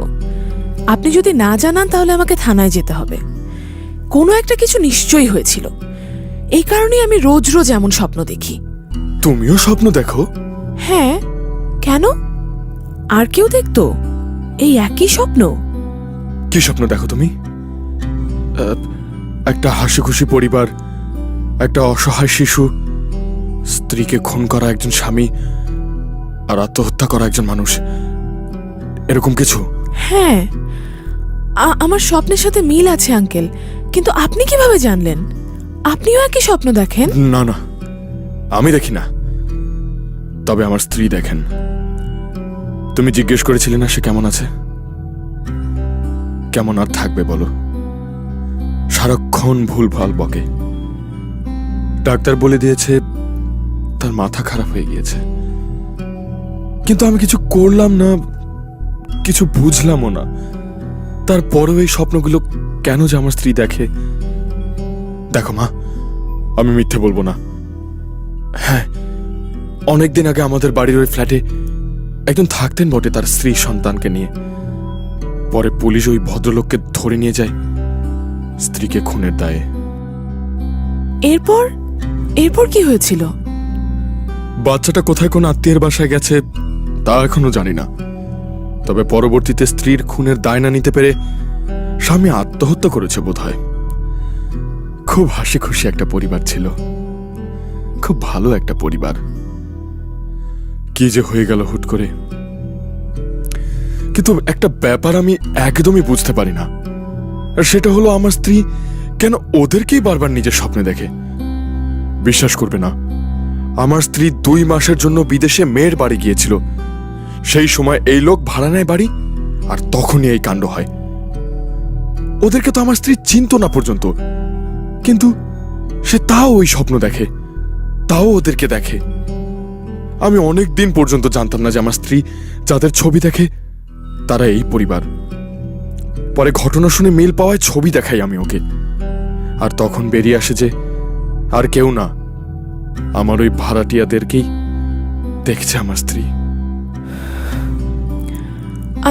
আপনি যদি না জানান তাহলে আমাকে থানায় যেতে হবে। কোনো একটা কিছু নিশ্চয়ই হয়েছিল। এই কারণেই আমি রোজ রোজ এমন স্বপ্ন দেখি। তুমিও স্বপ্ন দেখো? হ্যাঁ, কেন? আর কেউ দেখতো এই একই স্বপ্ন? কি স্বপ্ন দেখো তুমি? একটা হাসি খুশি পরিবার, একটা অসহায় শিশু, স্ত্রীকে খুন করা একজন স্বামী, আর আত্মহত্যা করা একজন মানুষ, এরকম কিছু? হ্যাঁ, আমার স্বপ্নের সাথে মিল আছে আঙ্কেল। কিন্তু আপনি কিভাবে জানলেন? আপনিও একই স্বপ্ন দেখেন? না না, আমি দেখি না, তবে আমার স্ত্রী দেখেন। তুমি জিজ্ঞেস করেছিলে না সে কেমন আছে? কেমন আর থাকবে বলো? সারাক্ষণ ভুলভাল বকে। ডাক্তার বলে দিয়েছে তার মাথা খারাপ হয়ে গিয়েছে। কিন্তু আমি কিছু করলাম না, কিছু বুঝলামও না। তারপরেও এই স্বপ্নগুলো কেন যে আমার স্ত্রী দেখে? দেখো মা, আমি মিথ্যে বলবো না। হ্যাঁ, অনেকদিন আগে আমাদের বাড়ির ওই ফ্ল্যাটে একজন থাকতেন বটে তার স্ত্রী সন্তানকে নিয়ে। পরে পুলিশ ওই ভদ্রলোককে ধরে নিয়ে যায় স্ত্রীকে খুনের দায়ে। এরপর এরপর কি হয়েছিল? বাচ্চাটা কোথায় কোন আত্মীয়ের বাসায় গেছে তা এখনো জানি না। তবে পরবর্তীতে স্ত্রীর খুনের দায় না নিতে পেরে স্বামী আত্মহত্যা করেছে বোধহয়। খুব হাসি খুশি একটা পরিবার ছিল, খুব ভালো একটা পরিবার। কি যে হয়ে গেল হুট করে। কিন্তু একটা ব্যাপার আমি একদমই বুঝতে পারি না, আর সেটা হলো আমার স্ত্রী কেন ওদেরকেই বারবার নিজের স্বপ্নে দেখে। বিশ্বাস করবে না, আমার স্ত্রী 2 মাসের জন্য বিদেশে মেয়ের বাড়ি গিয়েছিল। সেই সময় এই লোক ভাড়া নেয় বাড়ি, আর তখনই এই কাণ্ড হয়। ওদেরকে তো আমার স্ত্রী চিনতো না পর্যন্ত, কিন্তু সে তাও ওই স্বপ্ন দেখে, তাও ওদেরকে দেখে। আমি অনেক দিন পর্যন্ত জানতাম না যে আমার স্ত্রী যাদের ছবি দেখে তারা এই পরিবার। পরে ঘটনা শুনে মিল পাওয়ায় ছবি দেখাই আমি ওকে, আর তখন বেরিয়ে আসে যে আর কেউ না, আমার ওই ভাড়াটিয়াদেরকেই দেখছে আমার স্ত্রী।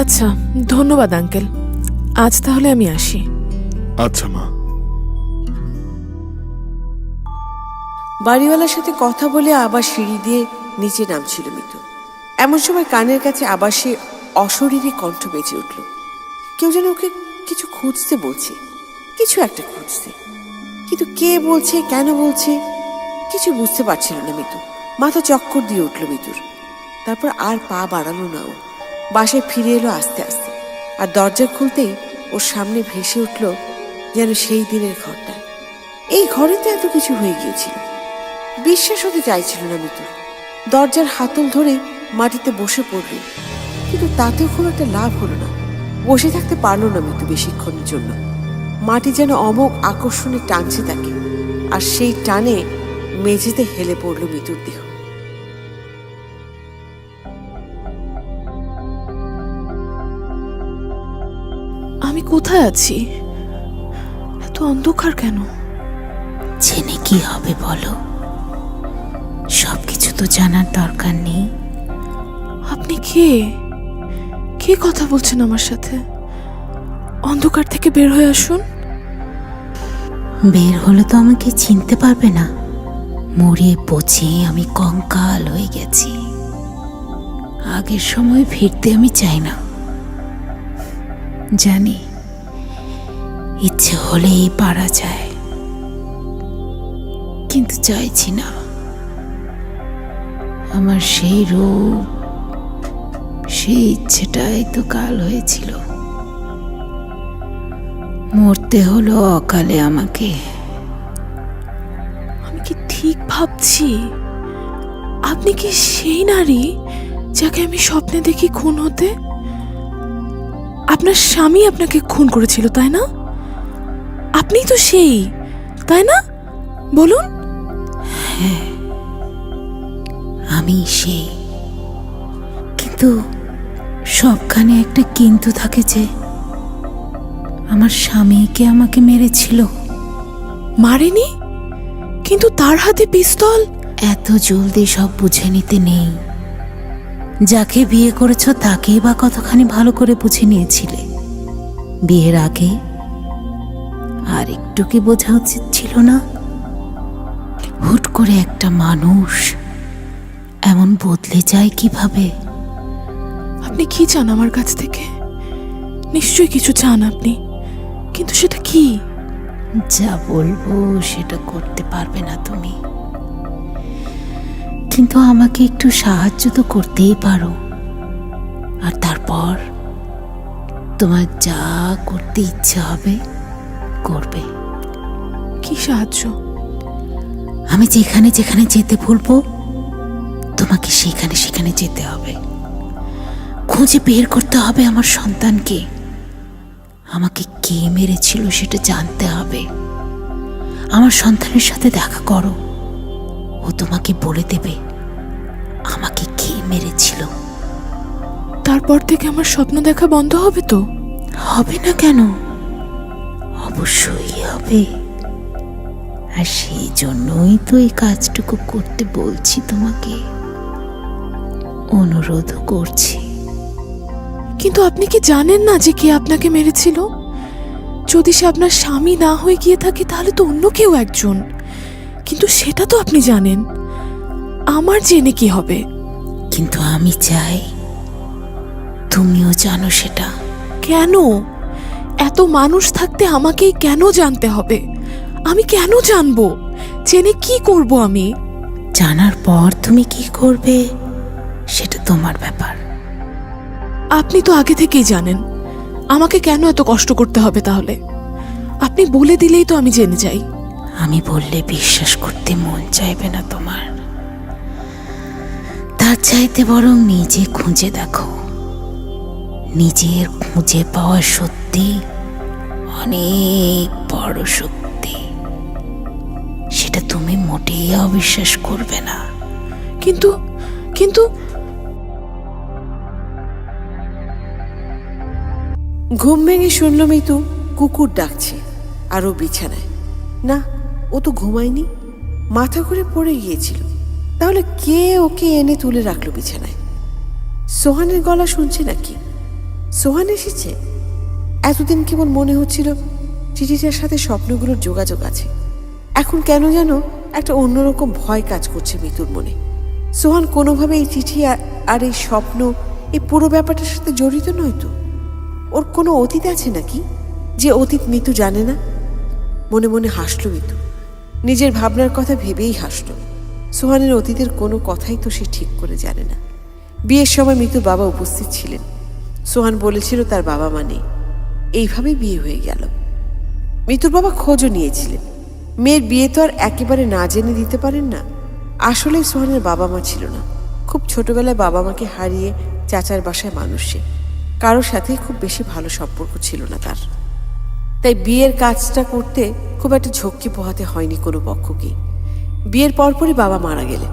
আচ্ছা, ধন্যবাদ আঙ্কেল। আজ তাহলে আমি আসি। আচ্ছা মা। বাড়িওয়ালার সাথে কথা বলে আবার সিঁড়ি দিয়ে নিচে নামছিল মিতু। এমন সময় কানের কাছে আবার সে অশরীরী কণ্ঠ বেজে উঠল। কেউ যেন ওকে কিছু খুঁজতে বলছে, কিছু একটা খুঁজতে। কিন্তু কে বলছে, কেন বলছে, কিছু বুঝতে পারছিল না মিতু। মাথা চক্কর দিয়ে উঠল মিতুর। তারপর আর পা বাড়ালো না ও। বাসায় ফিরে এলো আস্তে আস্তে, আর দরজা খুলতেই ওর সামনে ভেসে উঠল যেন সেই দিনের ঘরটা। এই ঘরে তো এত কিছু হয়ে গিয়েছিল। বিশ্বাস হতে চাইছিল না মিতুর। দরজার হাতল ধরে মাটিতে বসে পড়ল, কিন্তু তাতেও খুব একটা লাভ হলো না। বসে থাকতে পারল না মিতু বেশিক্ষণের জন্য। মাটি যেন অমোঘ আকর্ষণে টানছে তাকে, আর সেই টানে মেঝেতে হেলে পড়ল মিতুর দেহ। আমি কোথায় আছি? এত অন্ধকার কেন? জেনে কি হবে বলো? সবকিছু তো জানার দরকার নেই। আপনি কে? কে কথা বলছেন আমার সাথে? অন্ধকার থেকে বের হয়ে আসুন। বের হলে তো আমাকে চিনতে পারবে না। মরে পচে আমি কঙ্কাল হয়ে গেছি। আগের সময় ফিরতে আমি চাই না। জানি ইচ্ছে হলেই পারা যায়, কিন্তু চাইছি না। আমার সেই রূপ, সেই ইচ্ছেটাই তো কাল হয়েছিল। মরতে হলো অকালে আমাকে। আমি কি ঠিক ভাবছি? আপনি কি সেই নারী যাকে আমি স্বপ্নে দেখি খুন হতে? আপনার স্বামী আপনাকে খুন করেছিল, তাই না? আপনি তো সেই, তাই না? বলুন। আমি সেই, কিন্তু সবখানে একটা কিন্তু থাকে যে আমার স্বামীকে আমাকে মেরেছিল। মারেনি, কিন্তু তার হাতে পিস্তল। এত জলদি সব বুঝে নিতে নেই। যাকে বিয়ে করেছো তাকেই বা কতখানি ভালো করে বুঝে নিয়েছিলে বিয়ের আগে? আর একটু কি বোঝা উচিত ছিল না? হুট করে একটা মানুষ এমন বদলে যায় কিভাবে? আপনি কি চান আমার কাছ থেকে? নিশ্চয়ই কিছু চান আপনি, কিন্তু সেটা কি? যা বলবো সেটা করতে পারবে না তুমি, কিন্তু আমাকে একটু সাহায্য তো করতেই পারো। আর তারপর তোমার যা করতে ইচ্ছে হবে করবে। কি সাহায্য? আমি যেখানে যেখানে যেতে বলবো তোমাকে সেখানে সেখানে যেতে হবে। খুঁজে বের করতে হবে আমার সন্তানকে। আমাকে কে মেরেছিল সেটা জানতে হবে। আমার সন্তানের সাথে দেখা করো, ও তোমাকে বলে দেবে আমাকে কে মেরেছিল। তারপর থেকে আমার স্বপ্ন দেখা বন্ধ হবে তো? হবে না কেন? অবশ্যই হবে। আর সেই জন্যই তো এই কাজটুকু করতে বলছি তোমাকে, অনুরোধ করছি। কিন্তু আপনি কি জানেন না যে কে আপনাকে মেরেছিল? যদি সে আপনার স্বামী না হয়ে গিয়ে থাকে তাহলে তো অন্য কেউ একজন, কিন্তু সেটা তো আপনি জানেন। আমার জেনে কি হবে? কিন্তু আমি চাই তুমিও জানো সেটা। কেন? এত মানুষ থাকতে আমাকেই কেন জানতে হবে? আমি কেন জানবো? জেনে কি করব আমি? জানার পর তুমি কি করবে সেটা তোমার ব্যাপার। আপনি তো আগে থেকেই জানেন। আমাকে কেন এত কষ্ট করতে হবে তাহলে? আপনি বলে দিলেই তো আমি জেনে যাই। আমি বললে বিশ্বাস করতে মন চাইবে না তোমার। তার চাইতে বরং নিজে খুঁজে দেখো। নিজের খুঁজে পাওয়া সত্যি অনেক বড় শক্তি। সেটা তুমি মোটেই অবিশ্বাস করবে না। কিন্তু কিন্তু ঘুম ভেঙে শুনল মিতু কুকুর ডাকছে, আর ও বিছানায়। না, ও তো ঘুমায়নি, মাথা ঘুরে পড়ে গিয়েছিল। তাহলে কে ওকে এনে তুলে রাখলো বিছানায়? সোহানের গলা শুনছে নাকি? সোহান এসেছে? এতদিন কেমন মনে হচ্ছিল চিঠিটার সাথে স্বপ্নগুলোর যোগাযোগ আছে। এখন কেন যেন একটা অন্যরকম ভয় কাজ করছে মিতুর মনে। সোহান কোনোভাবে এই চিঠি আর এই স্বপ্ন, এই পুরো ব্যাপারটার সাথে জড়িত নয় তো? ওর কোনো অতীত আছে নাকি, যে অতীত মিতু জানে না? মনে মনে হাসল মিতু, নিজের ভাবনার কথা ভেবেই হাসল। সোহানের অতীতের কোনো কথাই তো সে ঠিক করে জানে না। বিয়ের সময় মিতুর বাবা উপস্থিত ছিলেন। সোহান বলেছিল তার বাবা মা নেই, এইভাবে বিয়ে হয়ে গেল। মিতুর বাবা খোঁজও নিয়েছিলেন। মেয়ের বিয়ে তো আর একেবারে না জেনে দিতে পারেন না। আসলে সোহানের বাবা মা ছিল না। খুব ছোটবেলায় বাবা মাকে হারিয়ে চাচার বাসায় মানুষ সে। কারোর সাথে খুব বেশি ভালো সম্পর্ক ছিল না তার। তাই বিয়ের কাজটা করতে খুব একটা ঝক্কি পোহাতে হয়নি কোনো পক্ষকেই। বিয়ের পরপরই বাবা মারা গেলেন।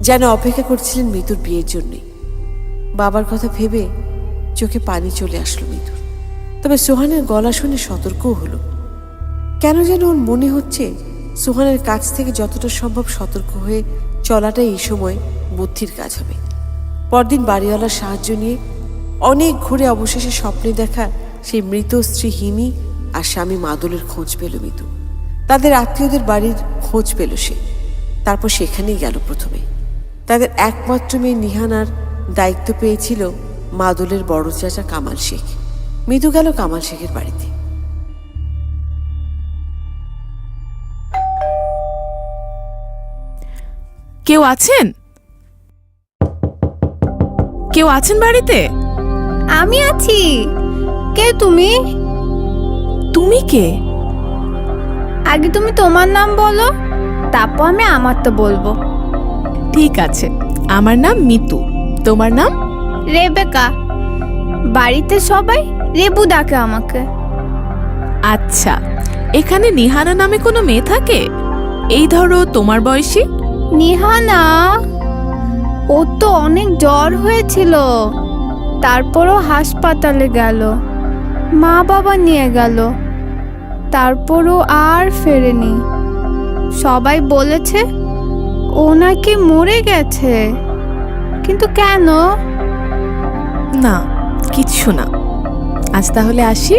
যেন অপেক্ষা করছিলেন মিতুর বিয়ের জন্যে। বাবার কথা ভেবে চোখে পানি চলে আসলো মিতুর। তবে সোহানের গলা শুনে সতর্কও হলো। কেন যেন ওর মনে হচ্ছে সোহানের কাছ থেকে যতটা সম্ভব সতর্ক হয়ে চলাটাই এই সময় বুদ্ধির কাজ হবে। পরদিন বাড়িওয়ালার সাহায্য নিয়ে অনেক ঘুরে অবশেষে স্বপ্নে দেখা সেই মৃত স্ত্রী হিমি আর স্বামী মাদলের খোঁজ পেল মিতু। তাদের আত্মীয়দের বাড়ির খোঁজ পেল সে। তারপর সেখানেই গেল প্রথমে। তাদের একমাত্র মেয়ে নিহানার দায়িত্ব পেয়েছিল মাদলের বড় চাচা কামাল শেখ। মিতু গেল কামাল শেখের বাড়িতে। কেউ আছেন? কেউ আছেন বাড়িতে? আমি আছি। কে তুমি? তুমি কে? আগে তুমি তোমার নাম বলো, তারপর আমি আমার তো বলবো। ঠিক আছে, আমার নাম মিতু, তোমার নাম? রেবেকা। বাড়িতে সবাই রেবু ডাকে আমাকে। আচ্ছা, এখানে নিহানা নামে কোনো মেয়ে থাকে? এই ধরো তোমার বয়সী। নিহানা, ও তো অনেক জ্বর হয়েছিল, তারপরও হাসপাতালে গেল, মা বাবা নিয়ে গেল, তারপরও আর ফেরেনি। সবাই বলেছে ও নাকি মরে গেছে, কিন্তু কেন? না, কিচ্ছু না। আজ তাহলে আসি।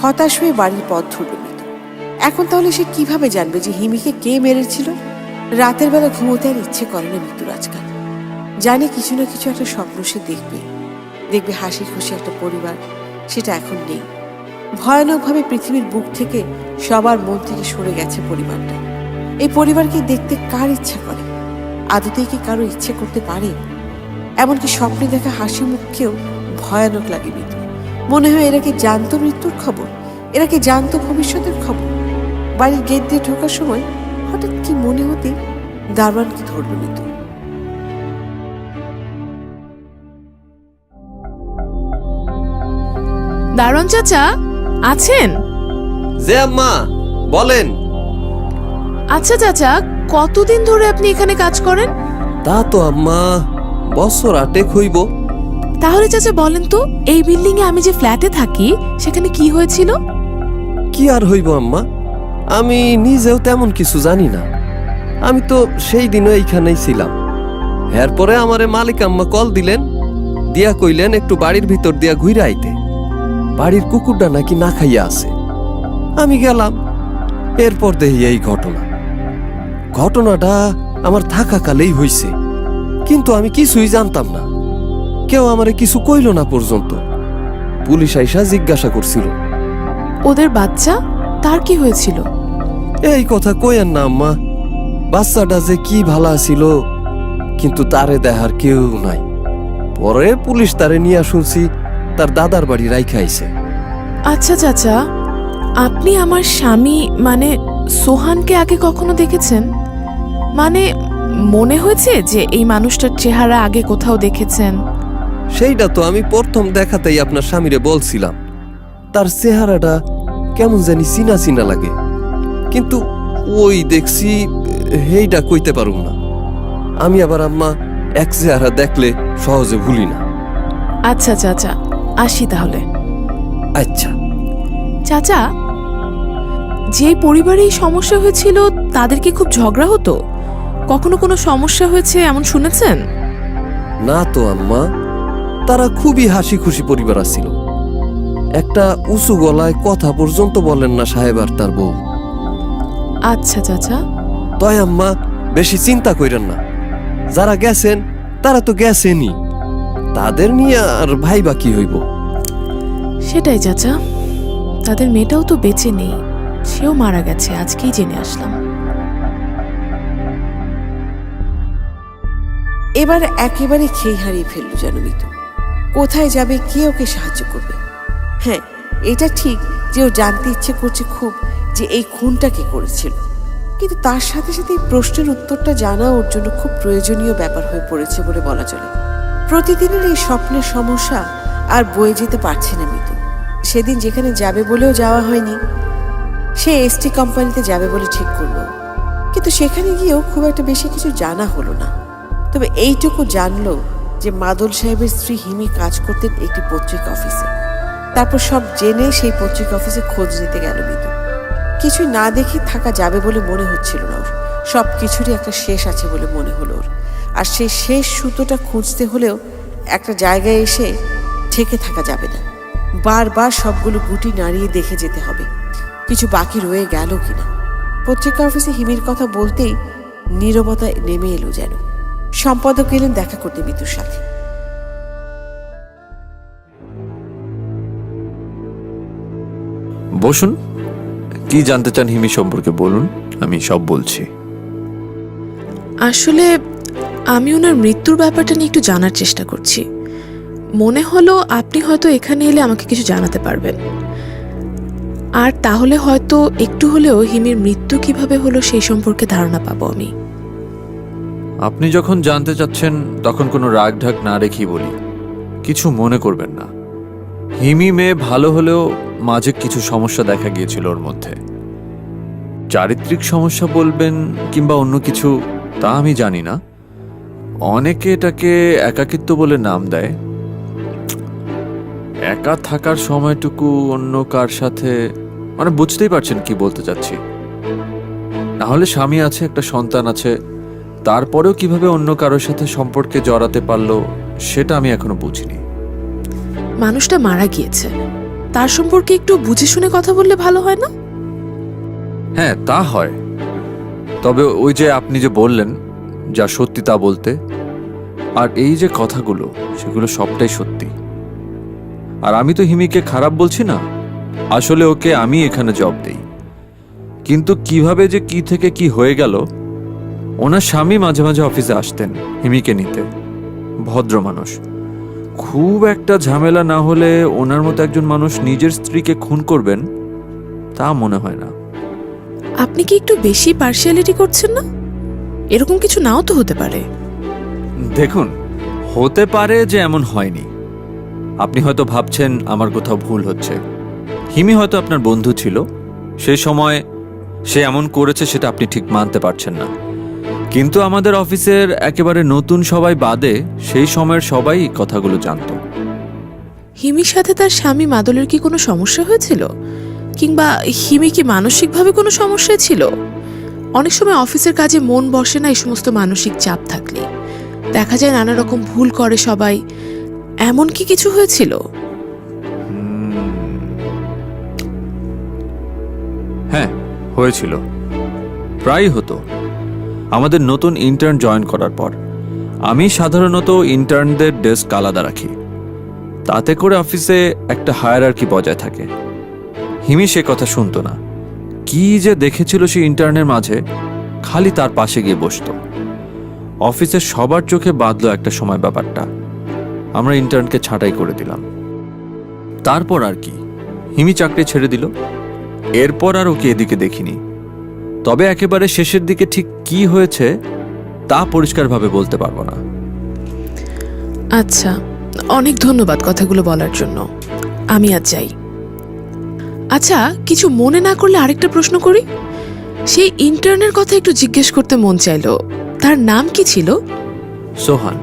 হতাশ হয়ে বাড়ির পথ ধরল মিতু। এখন তাহলে সে কিভাবে জানবে যে হিমিকে কে মেরেছিল? রাতের বেলা ঘুমোতে আর ইচ্ছে করে না মিতুর আজকাল। জানে কিছু না কিছু একটা স্বপ্ন সে দেখবে, দেখবে হাসি খুশি একটা পরিবার, সেটা এখন নেই। ভয়ানকভাবে পৃথিবীর বুক থেকে সবার মন থেকে সরে গেছে পরিবারটা। এই পরিবারকে দেখতে কার ইচ্ছা করে? আদতেই কি কারো ইচ্ছে করতে পারে? এমনকি স্বপ্নে দেখা হাসি মুখকেও ভয়ানক লাগে মিতু। মনে হয় এরা কি জানতো মৃত্যুর খবর? এরা কি জানতো ভবিষ্যতের খবর? বাড়ির গেট দিয়ে ঢোকার সময় হঠাৎ কি মনে হতে দারোয়ানকে ধরল মিতু। দারোয়ান চাচা আছেন? যে আম্মা, বলেন। আচ্ছা চাচা, কতদিন ধরে আপনি এখানে কাজ করেন? তা তো আম্মা বছর 8 হইব। তাহলে চাচা বলেন তো, এই বিল্ডিং এ আমি যে ফ্ল্যাটে থাকি সেখানে কি হয়েছিল? কি আর হইব আম্মা, আমি নিজেও তেমন কিছু জানি না। আমি তো সেই দিনও এইখানেই ছিলাম। এরপরে আমারে মালিক আম্মা কল দিলেন, দিয়া কইলেন একটু বাড়ির ভিতর দিয়া ঘুরে আইতে, বাড়ির কুকুরটা নাকি না খাইয়া আছে। আমি গেলাম, এরপর দেখি এই ঘটনা। ঘটনাটা আমার থাকাকালেই হইছে, কিন্তু আমি কিছুই জানতাম না। কেউ আমারে কিছু কইল না পর্যন্ত। পুলিশ আইসা জিজ্ঞাসা করছিল। ওদের বাচ্চা, তার কি হয়েছিল? এই কথা কইয়েন না আম্মা, বাচ্চাটা যে কি ভালা ছিল, কিন্তু তারে দেখার কেউ নাই। পরে পুলিশ তারে নিয়ে শুনছি তার দাদার বাড়ি রাইখা আইছে। আচ্ছা চাচা, আপনি আমার স্বামী মানে সোহানকে আগে কখনো দেখেছেন? মানে মনে হয়েছে যে এই মানুষটার চেহারা আগে কোথাও দেখেছেন? সেইটা তো আমি প্রথম দেখাতেই আপনার স্বামীরে বলছিলাম, তার চেহারাটা কেমন জানি চিনা চিনা লাগে, কিন্তু ওই দেখছি হেইটা কইতে পারুম না। আমি আবার আম্মা এক চেহারা দেখলে সহজে ভুলি না। আচ্ছা চাচা, আসি তাহলে। আচ্ছা চাচা, যে পরিবারে এই সমস্যা হয়েছিল তাদের কি খুব ঝগড়া হতো? কখনো কোনো সমস্যা হয়েছে এমন শুনেছেন? না তো আম্মা, তারা খুবই হাসি খুশি পরিবার আছিল। একটা উঁচু গলায় কথা পর্যন্ত বলেন না সাহেব আর তার বউ। আচ্ছা চাচা। তয় আম্মা বেশি চিন্তা কইরেন না, যারা গেছেন তারা তো গেছেনই, তাদের নিয়ে আর ভাইবা কি হইব? সেটাই চাচা, তাদের মেয়েটাও তো বেঁচে নেই, সেও মারা গেছে, আজকেই জেনে আসলাম। এবার একেবারে খেই হারিয়ে ফেললো যেন মিতু। কোথায় যাবে, কে ওকে সাহায্য করবে? হ্যাঁ, এটা ঠিক যে ও জানতে ইচ্ছে করছে খুব যে এই খুনটা কে করেছিল, কিন্তু তার সাথে সাথে এই প্রশ্নের উত্তরটা জানা ওর জন্য খুব প্রয়োজনীয় ব্যাপার হয়ে পড়েছে বলে বলা চলে। প্রতিদিনের এই স্বপ্নের সমস্যা আর বয়ে যেতে পারছে না মিতু। সেদিন যেখানে যাবে বলেও যাওয়া হয়নি, সে এসটি কোম্পানিতে যাবে বলে ঠিক করলো, কিন্তু সেখানে গিয়েও খুব একটা বেশি কিছু জানা হলো না। তবে এইটুকু জানলো যে মাদল সাহেবের স্ত্রী হিমি কাজ করতেন একটি পত্রিকা অফিসে। তারপর সব জেনে সেই পত্রিকা অফিসে খোঁজ নিতে গেল মিতু। কিছুই না দেখে থাকা যাবে বলে মনে হচ্ছিল না ওর, সব কিছুরই একটা শেষ আছে বলে মনে হলো ওর। আর সেই শেষ সুতোটা খুঁজতে হলেও একটা জায়গায় এসে ঠেকে থাকা যাবে না, বারবার সবগুলো গুটি নাড়িয়ে দেখে যেতে হবে কিছু বাকি রয়ে গেল কিনা। পত্রিকা অফিসে হিমির কথা বলতেই নীরবতা নেমে এলো যেন। সম্পাদক এলেন দেখা করতে মিতুর সাথে। বসুন, কি জানতে চান হিমি সম্পর্কে বলুন, আমি সব বলছি। আসলে আমি ওনার মৃত্যুর ব্যাপারটা নিয়ে একটু জানার চেষ্টা করছি। মনে হলো আপনি হয়তো এখানে এলে আমাকে কিছু জানাতে পারবেন, আর তাহলে হয়তো একটু হলেও হিমির মৃত্যু কিভাবে হলো সেই সম্পর্কে ধারণা পাবো আমি। আপনি যখন জানতে চাচ্ছেন তখন কোনো রাগ ঢাক না রেখেই বলি, কিছু মনে করবেন না। হিমি মেয়ে ভালো হলেও মাঝে কিছু সমস্যা দেখা গিয়েছিল ওর মধ্যে। চারিত্রিক সমস্যা বলবেন কিংবা অন্য কিছু তা আমি জানি না। অনেকে এটাকে একাকিত্ব বলে নাম দেয়। একা থাকার সময়টুকু অন্য কার সাথে, মানে বুঝতেই পারছেন কি বলতে চাচ্ছি। না হলে স্বামী আছে, একটা সন্তান আছে, তারপরেও কিভাবে অন্য কারোর সাথে সম্পর্কে জড়াতে পারলো সেটা আমি এখনো বুঝিনি। মানুষটা মারা গিয়েছে, তার সম্পর্কে একটু বুঝে শুনে কথা বললে ভালো হয় না? হ্যাঁ, তা হয়। তবে ওই যে আপনি যে বললেন যা সত্যি তা বলতে, আর এই যে কথাগুলো সেগুলো সবটাই সত্যি। আর আমি তো হিমিকে খারাপ বলছি না, আসলে ওকে আমি এখানে জব দেই। কিন্তু কিভাবে যে কি থেকে কি হয়ে গেল, ওনার স্বামী মাঝে মাঝে অফিসে আসতেন হিমিকে নিতে, ভদ্র মানুষ। খুব একটা ঝামেলা না হলে ওনার মতো একজন মানুষ নিজের স্ত্রীকে খুন করবেন তা মনে হয় না। আপনি কি একটু বেশি পার্সিয়ালিটি করছেন না? এরকম কিছু নাও তো হতে পারে। দেখুন, হতে পারে যে এমন হয়নি। আপনি হয়তো ভাবছেন আমার কোথাও ভুল হচ্ছে। হিমি হয়তো আপনার বন্ধু ছিল, সেই সময় সে এমন করেছে সেটা আপনি ঠিক মানতে পারছেন না। কিন্তু আমাদের অফিসের একেবারে নতুন সবাই বাদে সেই সময়ের সবাই এই কথাগুলো জানতো। হিমির সাথে তার স্বামী মাদলের কি কোনো সমস্যা হয়েছিল, কিংবা হিমি কি মানসিকভাবে কোনো সমস্যা ছিল? অনেক সময় অফিসের কাজে মন বসে না এই সমস্ত মানসিক চাপ থাকলে, দেখা যায় নানা রকম ভুল করে সবাই। এমন কি কিছু হয়েছিল? হ্যাঁ, হয়েছিল, প্রায়ই হতো। আমাদের নতুন ইন্টার্ন জয়েন করার পর আমি সাধারণত ইন্টার্নদের ডেস্ক আলাদা রাখি, তাতে করে অফিসে একটা হায়ারার্কি বজায় থাকে। হিমি সে কথা শুনতো না। কি যে দেখেছিল সে ইন্টার্নের মাঝে, খালি তার পাশে গিয়ে বসতো। অফিসের সবার চোখে বাঁধলো একটা সময় ব্যাপারটা। আমরা ইন্টার্নকে ছাঁটাই করে দিলাম। তারপর আর কি, হিমি চাকরি ছেড়ে দিল। এরপর আর ওকে এদিকে দেখিনি। তবে একেবারে শেষের দিকে ঠিক কি হয়েছে তা পরিষ্কারভাবে বলতে পারবো না। আচ্ছা, অনেক ধন্যবাদ কথাগুলো বলার জন্য। আমি আজ যাই। আচ্ছা, কিছু মনে না করলে আরেকটা প্রশ্ন করি। সেই ইন্টার্নের কথা একটু জিজ্ঞেস করতে মন চাইলো, তার নাম কি ছিল? সোহান।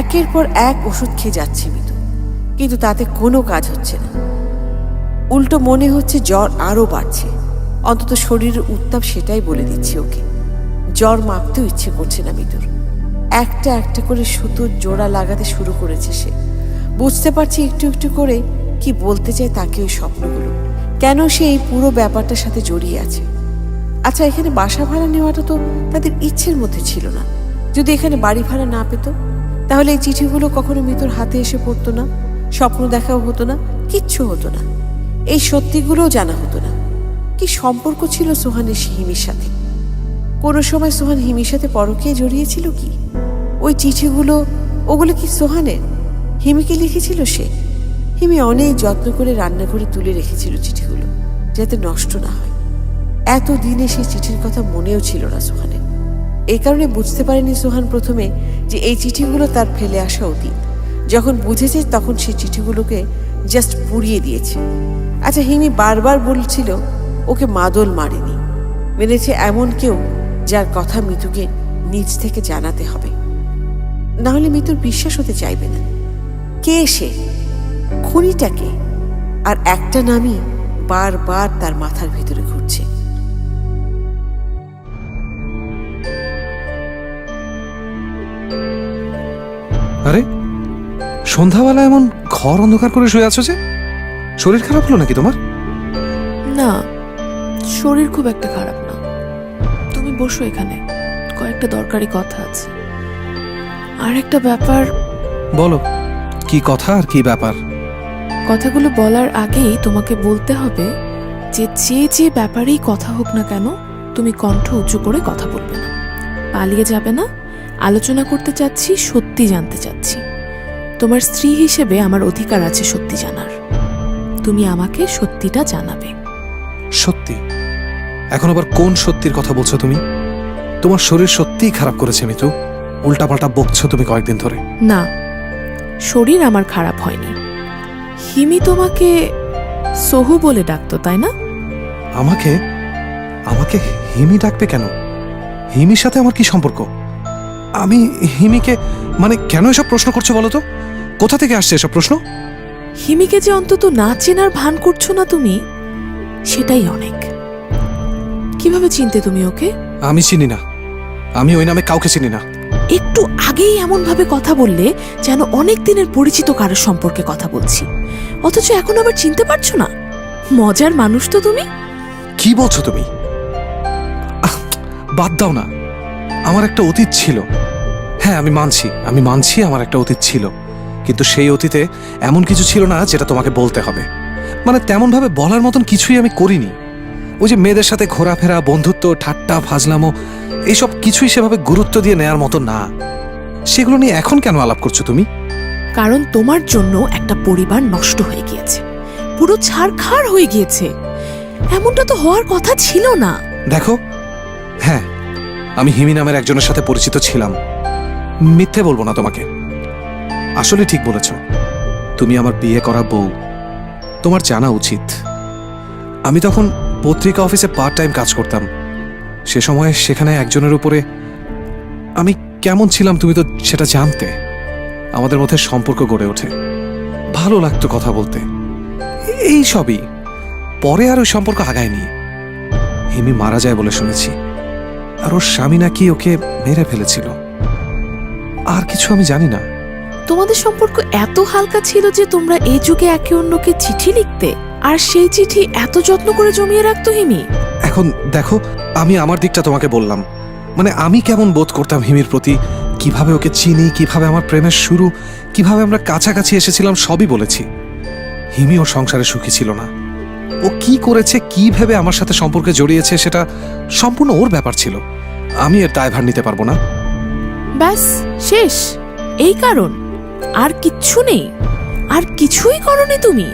একের পর এক ওষুধ খেয়ে যাচ্ছে মিতু, কিন্তু তাতে কোনো কাজ হচ্ছে না। উল্টো মনে হচ্ছে জ্বর আরো বাড়ছে। অন্তত শরীরের উত্তাপ সেটাই বলে দিচ্ছে ওকে। জ্বর মাপতেও ইচ্ছে করছে না মিতুর। একটা একটা করে সুতোর জোড়া লাগাতে শুরু করেছে সে। বুঝতে পারছি একটু একটু করে কি বলতে চায় তাকে ওই স্বপ্নগুলো, কেন সে এই পুরো ব্যাপারটার সাথে জড়িয়ে আছে। আচ্ছা, এখানে বাসা ভাড়া নেওয়াটা তো তাদের ইচ্ছের মধ্যে ছিল না। যদি এখানে বাড়ি ভাড়া না পেত, তাহলে এই চিঠিগুলো কখনো মিতুর হাতে এসে পড়তো না, স্বপ্ন দেখাও হতো না, কিচ্ছু হতো না। এই সত্যিগুলোও জানা হতো না। কি সম্পর্ক ছিল সোহানের হিমির সাথে? কোনো সময় সোহান হিমির সাথে পরকীয়া জড়িয়েছিল কি? ওই চিঠিগুলো, ওগুলো কি সোহানের? হিমিকে লিখেছিল সে? হিমি অনেক যত্ন করে রান্নাঘরে তুলে রেখেছিল চিঠিগুলো, যাতে নষ্ট না হয়। এতদিনে সেই চিঠির কথা মনেও ছিল না সোহানের। এই কারণে বুঝতে পারেনি সোহান প্রথমে যে এই চিঠিগুলো তার ফেলে আসা অতীত। যখন বুঝেছে তখন সেই চিঠিগুলোকে জাস্ট পুড়িয়ে দিয়েছে। আচ্ছা, হিমি বারবার বলছিল ওকে মাদল মারেনি, মেরেছে এমন কেউ যার কথা মিতুকে নিজ থেকে জানাতে হবে, না হলে মিতুর বিশ্বাস হতে চাইবে না। কে সে? খুনিটা কে? আর একটা নামই বারবার তার মাথার ভিতরে ঘুরছে। আরে, সন্ধ্যাবেলা এমন ঘর অন্ধকার করে শুয়ে আছো যে? শরীর খারাপ হলো নাকি তোমার? না, শরীর খুব একটা খারাপ না। তুমি বসো এখানে, কয়েকটা দরকারি কথা আছে। আর একটা ব্যাপার। বলো, কি কথা আর কি ব্যাপার? কথাগুলো বলার আগেই তোমাকে বলতে হবে যে যে যে ব্যাপারেই কথা হোক না কেন, তুমি কণ্ঠ উঁচু করে কথা বলবে না, পালিয়ে যাবে না, আলোচনা করতে চাচ্ছি, সত্যি জানতে চাচ্ছি। তোমার স্ত্রী হিসেবে আমার অধিকার আছে সত্যি জানার। তুমি আমাকে সত্যিটা জানাবে। সত্যি? এখন আবার কোন সত্যির কথা বলছো তুমি? তোমার শরীর সত্যিই খারাপ করেছে মিতু। উল্টাপাল্টা বকছো তুমি কয়েকদিন ধরে। না, শরীর আমার খারাপ হয়নি। হিমি তোমাকে সোহু বলে ডাকতো, তাই না? আমাকে আমাকে হিমি ডাকবে কেন? হিমির সাথে আমার কি সম্পর্ক? আমি হিমিকে মানে কেন এসব প্রশ্ন করছো বলো তো? কোথা থেকে আসছে এসব প্রশ্ন? হিমিকে যে অন্তত না চেনার ভান করছো না তুমি, সেটাই অনেক। কিভাবে চিনতে তুমি ওকে? আমি চিনি না। আমি ওই নামে কাউকে চিনি না। একটু আগেই এমন ভাবে কথা বললে যেন অনেক দিনের পরিচিত কারোর সম্পর্কে কথা বলছি, অথচ এখন আবার চিনতে পারছো না। মজার মানুষ তো তুমি। কি বলছো তুমি? বাদ দাও না। আমার একটা অতীত ছিল। হ্যাঁ, আমি মানছি আমার একটা অতীত ছিল, কিন্তু সেই অতীতে এমন কিছু ছিল না যেটা তোমাকে বলতে হবে। মানে তেমন ভাবে বলার মতন কিছুই আমি করিনি। ওই যে মেয়েদের সাথে ঘোরাফেরা, বন্ধুত্ব, ঠাট্টা, ফাজলামো, এইসব কিছুই সেভাবে গুরুত্ব দিয়ে নেয়ার মতো না। সেগুলো নিয়ে এখন কেন আলাপ করছো তুমি? কারণ তোমার জন্য একটা পরিবার নষ্ট হয়ে গিয়েছে, পুরো ছারখার হয়ে গিয়েছে। এমনটা তো হওয়ার কথা ছিল না। দেখো, হ্যাঁ, আমি হিমি নামের একজনের সাথে পরিচিত ছিলাম। মিথ্যে বলবো না তোমাকে। আসলে ঠিক বলেছ, তুমি আমার বিয়ে করা বউ। তোমার জানা উচিত, আমি তখন পত্রিকা অফিসে পার্ট টাইম কাজ করতাম। সে সময় সেখানে একজনের উপরে আমি কেমন ছিলাম তুমি তো সেটা জানতে। আমাদের মধ্যে সম্পর্ক গড়ে ওঠে, ভালো লাগতো কথা বলতে, এই সবই। পরে আর ওই সম্পর্ক আগায়নি। হিমি মারা যায় বলে শুনেছি, আর ওর স্বামী নাকি ওকে মেরে ফেলেছিল। আর কিছু আমি জানি না। তোমাদের সম্পর্ক এত হালকা ছিল যে তোমরা এই যুগে একে অন্যকে চিঠি লিখতে, আর সেই চিঠি এত যত্ন করে জমিয়ে রাখতো হিমি। এখন দেখো, আমি আমার দিকটা তোমাকে বললাম। মানে আমি কেমন বোধ করতাম হিমির প্রতি, কিভাবে ওকে চিনি, কিভাবে আমার প্রেমের শুরু, কিভাবে আমরা কাছাকাছি এসেছিলাম, সবই বলেছি। হিমি ওর সংসারে সুখী ছিল না। ও কি করেছে, কি ভেবে আমার সাথে সম্পর্কে জড়িয়েছে, সেটা সম্পূর্ণ ওর ব্যাপার ছিল। আমি এর দায়ভার নিতে পারবো না। ব্যাস, শেষ। এই কারণ, আর কিচ্ছু নেই। আর কিছুই করনি তুমি,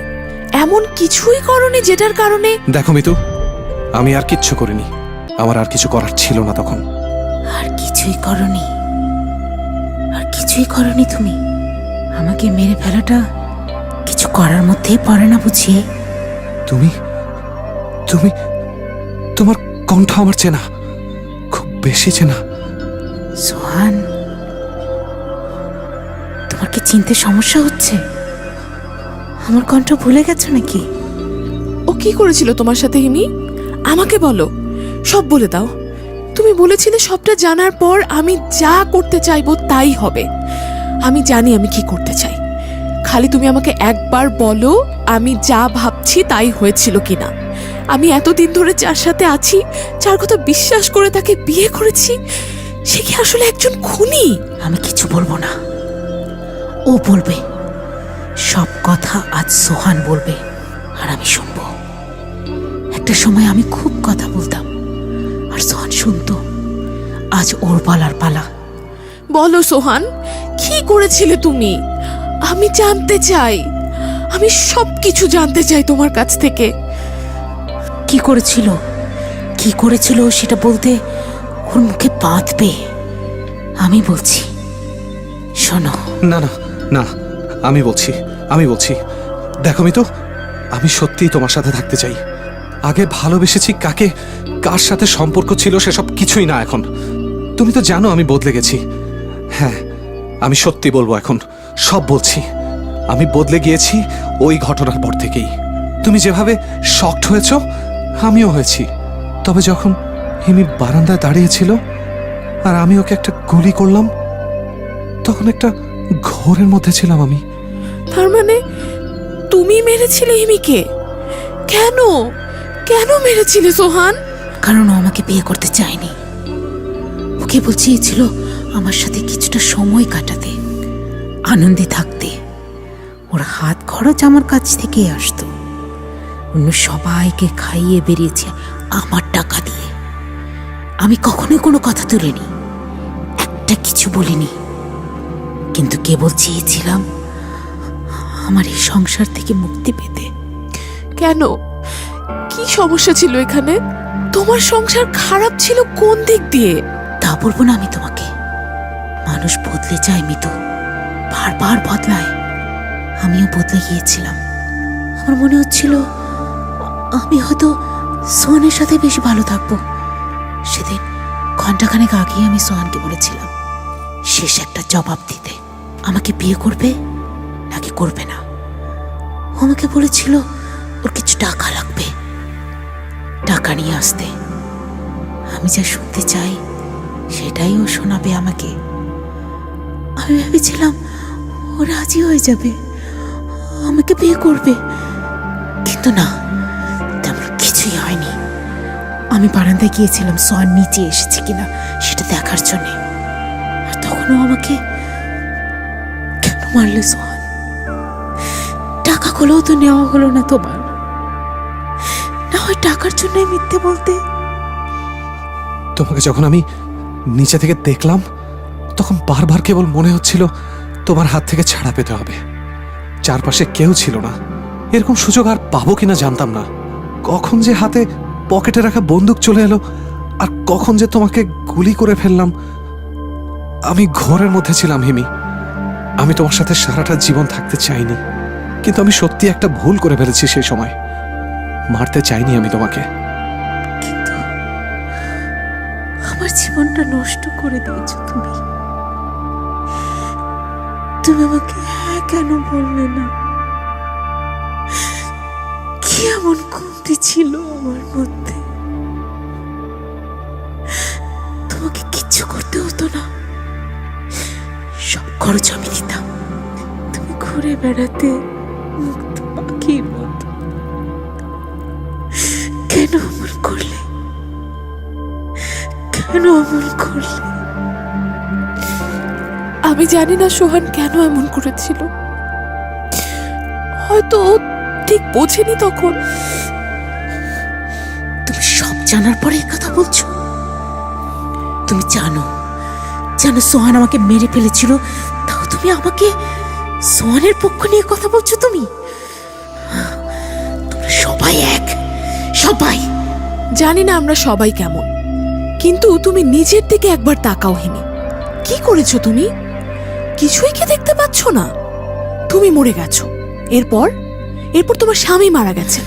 এমন কিছুই করনি যেটার কারণে। দেখো মিতু, আমি আর কিচ্ছু করিনি। আমার আর কিছু করার ছিল না তখন। আর কিছুই করনি, আর কিছুই করনি তুমি? আমাকে মেরে ফেলাটা কিছু করার মধ্যেই পড়ে না বুঝিয়ে? তুমি তুমি তোমার কণ্ঠ আমার চেনা, খুব বেশি চেনা। সোহান, তোমার কি চিনতে সমস্যা হচ্ছে? আমার কণ্ঠ ভুলে গেছো নাকি? ও কি করেছিল তোমার সাথে হিমি? আমাকে বলো, সব বলে দাও। তুমি বলেছিলে সবটা জানার পর আমি যা করতে চাইবো তাই হবে। আমি জানি আমি কি করতে চাই, খালি তুমি আমাকে একবার বলো আমি যা ভাবছি তাই হয়েছিল কিনা। আমি এতদিন ধরে যার সাথে আছি, যার কথা বিশ্বাস করে তাকে বিয়ে করেছি, সে কি আসলে একজন খুনি? আমি কিছু বলবো না, ও বলবে। সব কথা আজ সোহান বলবে, আর আমি শুনবো। একটা সময় আমি খুব কথা বলতাম, আর সোহান শুনতো। আজ ওর বলার পালা। বলো সোহান, কি করেছিলে তুমি? আমি জানতে চাই, আমি সবকিছু জানতে চাই তোমার কাছ থেকে। কি করেছিল সেটা বলতে ওর মুখে বাঁধবে। আমি বলছি, শোনো। না না না, আমি বলছি। দেখো মিতু, আমি সত্যিই তোমার সাথে থাকতে চাই। আগে ভালোবেসেছি কাকে, কার সাথে সম্পর্ক ছিল, সেসব কিছুই না এখন। তুমি তো জানো আমি বদলে গেছি। হ্যাঁ, আমি সত্যি বলবো, এখন সব বলছি। আমি বদলে গিয়েছি ওই ঘটনার পর থেকেই। তুমি যেভাবে শকড হয়েছ, আমিও হয়েছি। তবে যখন হিমি বারান্দায় দাঁড়িয়েছিল আর আমি ওকে একটা গুলি করলাম, তখন একটা ঘোরের মধ্যে ছিলাম আমি। তার মানে তুমি মেরেছিলে হিমিকে? কেন কেন মেরেছিলে সোহান? কারণ ও আমাকে বিয়ে করতে চায়নি। ও কেবল চেয়েছিল আমার সাথে কিছুটা সময় কাটাতে, আনন্দে থাকতে। ওর হাত খরচ আমার কাছ থেকেই আসতো। অন্য সবাইকে খাইয়ে বেরিয়েছে আমার টাকা দিয়ে। আমি কখনোই কোনো কথা তুলিনি, একটা কিছু কিছু বলিনি, কিন্তু কেবল চেয়েছিলাম আমার এই সংসার থেকে মুক্তি পেতে। কেন? কি সমস্যা ছিল এখানে? তোমার সংসার খারাপ ছিল কোন দিক দিয়ে? তা বলবো না আমি তোমাকে। মানুষ বদলে যায় মিতু, বারবার বদলায়। আমিও বদলে গিয়েছিলাম। আমার মনে হচ্ছিল আমি হয়তো সোহানের সাথে বেশি ভালো থাকবো। সেদিন ঘন্টাখানেক আগেই আমি সোহানকে বলেছিলাম শেষ একটা জবাব দিতে, আমাকে বিয়ে করবে নাকি করবে না। ও আমাকে বলেছিল ওর কিছু টাকা লাগবে, টাকা নিয়ে আসতে। আমি যা শুনতে চাই সেটাই ও শোনাবে আমাকে। আমি ভেবেছিলাম ও রাজি হয়ে যাবে, আমাকে বিয়ে করবে, কিন্তু না, তেমন কিছুই হয়নি। আমি বারান্দায় গিয়েছিলাম সোহান নিচে এসেছে কিনা সেটা দেখার জন্য। আর তখনও আমাকে কেন মারলে সোহান? টাকাগুলোও তো নেওয়া হলো না তোমার, না হয় টাকার জন্যই মিথ্যে বলতে। তোমাকে যখন আমি নিচে থেকে দেখলাম তখন বারবার কেবল মনে হচ্ছিল তোমার হাত থেকে ছাড়া পেতে হবে। চারপাশে কেউ ছিল না, এরকম সুযোগ আর পাবো কিনা জানতাম না। কখন যে হাতে পকেটে রাখা বন্দুক চলে এলো আর কখন যে তোমাকে গুলি করে ফেললাম। আমি ঘোরের মধ্যে ছিলাম হিমি। আমি তোমার সাথে সারাটা জীবন থাকতে চাইনি, কিন্তু আমি সত্যি একটা ভুল করে ফেলেছি সেই সময়। মারতে চাইনি আমি তোমাকে। কিন্তু আমার জীবনটা নষ্ট করে দিয়েছো তুমি। তুমি আমাকে হ্যাঁ কেন বললে না? কি এমন কমতি ছিল আমার মধ্যে? তোমাকে কিচ্ছু করতে হতো না, সব খরচ আমি দিতাম। তুমি ঘুরে বেড়াতে মুক্ত পাখির মতো। কেন অমন করলে? কেন অমন করলে? আমি জানি না সোহান কেন এমন করেছিল। হয়তো ও ঠিক বোঝেনি তখন। তুমি সব জানার পরে এই কথা বলছো? তুমি জানো সোহান আমাকে মেরে ফেলেছিল, তাও তুমি আমাকে সোহানের পক্ষ নিয়ে কথা বলছো। তুমি তোমরা সবাই এক, সবাই। জানি না আমরা সবাই কেমন, কিন্তু তুমি নিজের দিকে একবার তাকাও হিমি। কি করেছো তুমি? কিছুই কি দেখতে পাচ্ছ না? তুমি মরে গেছো, এরপর তোমার স্বামী মারা গেছে,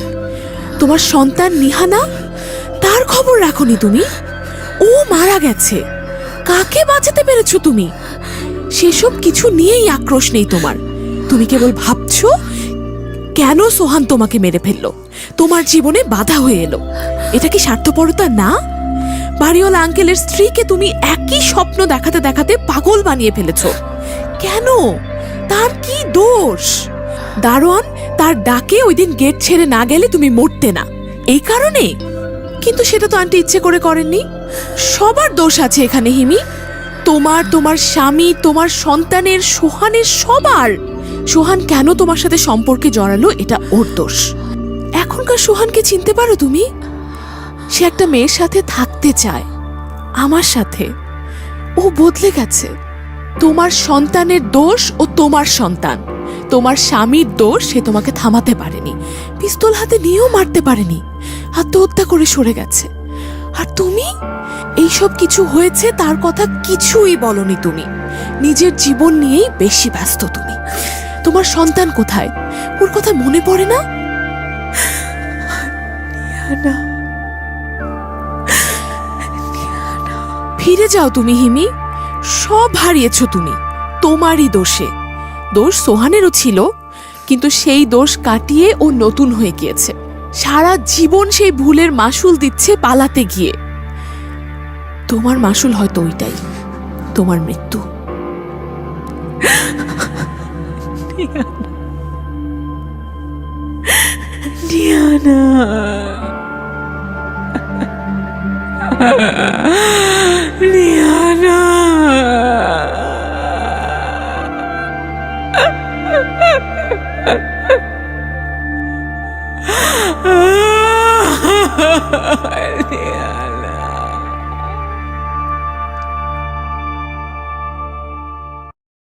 তোমার সন্তান নিহানা, তার খবর রাখোনি তুমি। ও মারা গেছে, কাকে বাঁচাতে পেরেছো তুমি? সেসব কিছু নিয়েই আক্রোশ নেই তোমার। তুমি কেবল ভাবছো কেন সোহান তোমাকে মেরে ফেললো, তোমার জীবনে বাধা হয়ে এলো। এটা কি স্বার্থপরতা না? বাড়িওয়ালা আঙ্কেলের স্ত্রীকে তুমি একই স্বপ্ন দেখাতে দেখাতে পাগল বানিয়ে ফেলেছো। কেন? তার কি দোষ? দারোয়ান তার ডাকে ওই দিন গেট ছেড়ে না গেলে তুমি মরতে না, এই কারণে। কিন্তু সেটা তো আন্টি ইচ্ছে করে করেননি। সবার দোষ আছে এখানে হিমি, তোমার, তোমার স্বামী, তোমার সন্তানের, সোহানের, সবার। সোহান কেন তোমার সাথে সম্পর্কে জড়ালো এটা ওর দোষ। এখনকার সোহানকে চিনতে পারো তুমি? সে একটা মেয়ের সাথে থাকতে চায়, আমার সাথে। ও বদলে গেছে। তোমার সন্তানের দোষ ও তোমার সন্তান। তোমার স্বামীর দোষ, সে তোমাকে থামাতে পারেনি, পিস্তল হাতে নিয়েও মারতে পারেনি, আত্মহত্যা করে সরে গেছে। আর তুমি এইসব কিছু হয়েছে তার কথা কিছুই বলনি তুমি। নিজের জীবন নিয়েই বেশি ব্যস্ত তুমি। তোমার সন্তান কোথায়? ওর কথা মনে পড়ে না? ফিরে যাও তুমি হিমি, সব হারিয়েছো তুমি তোমারই দোষে। দোষ সোহানেরও ছিল, কিন্তু সেই দোষ কাটিয়ে ও নতুন হয়ে গিয়েছে। সারা জীবন সেই ভুলের মাসুল দিচ্ছে পালাতে গিয়ে। তোমার মাসুল হয়তো ওইটাই, তোমার মৃত্যু। ডিয়ানা, ডিয়ানা, ডিয়ানা।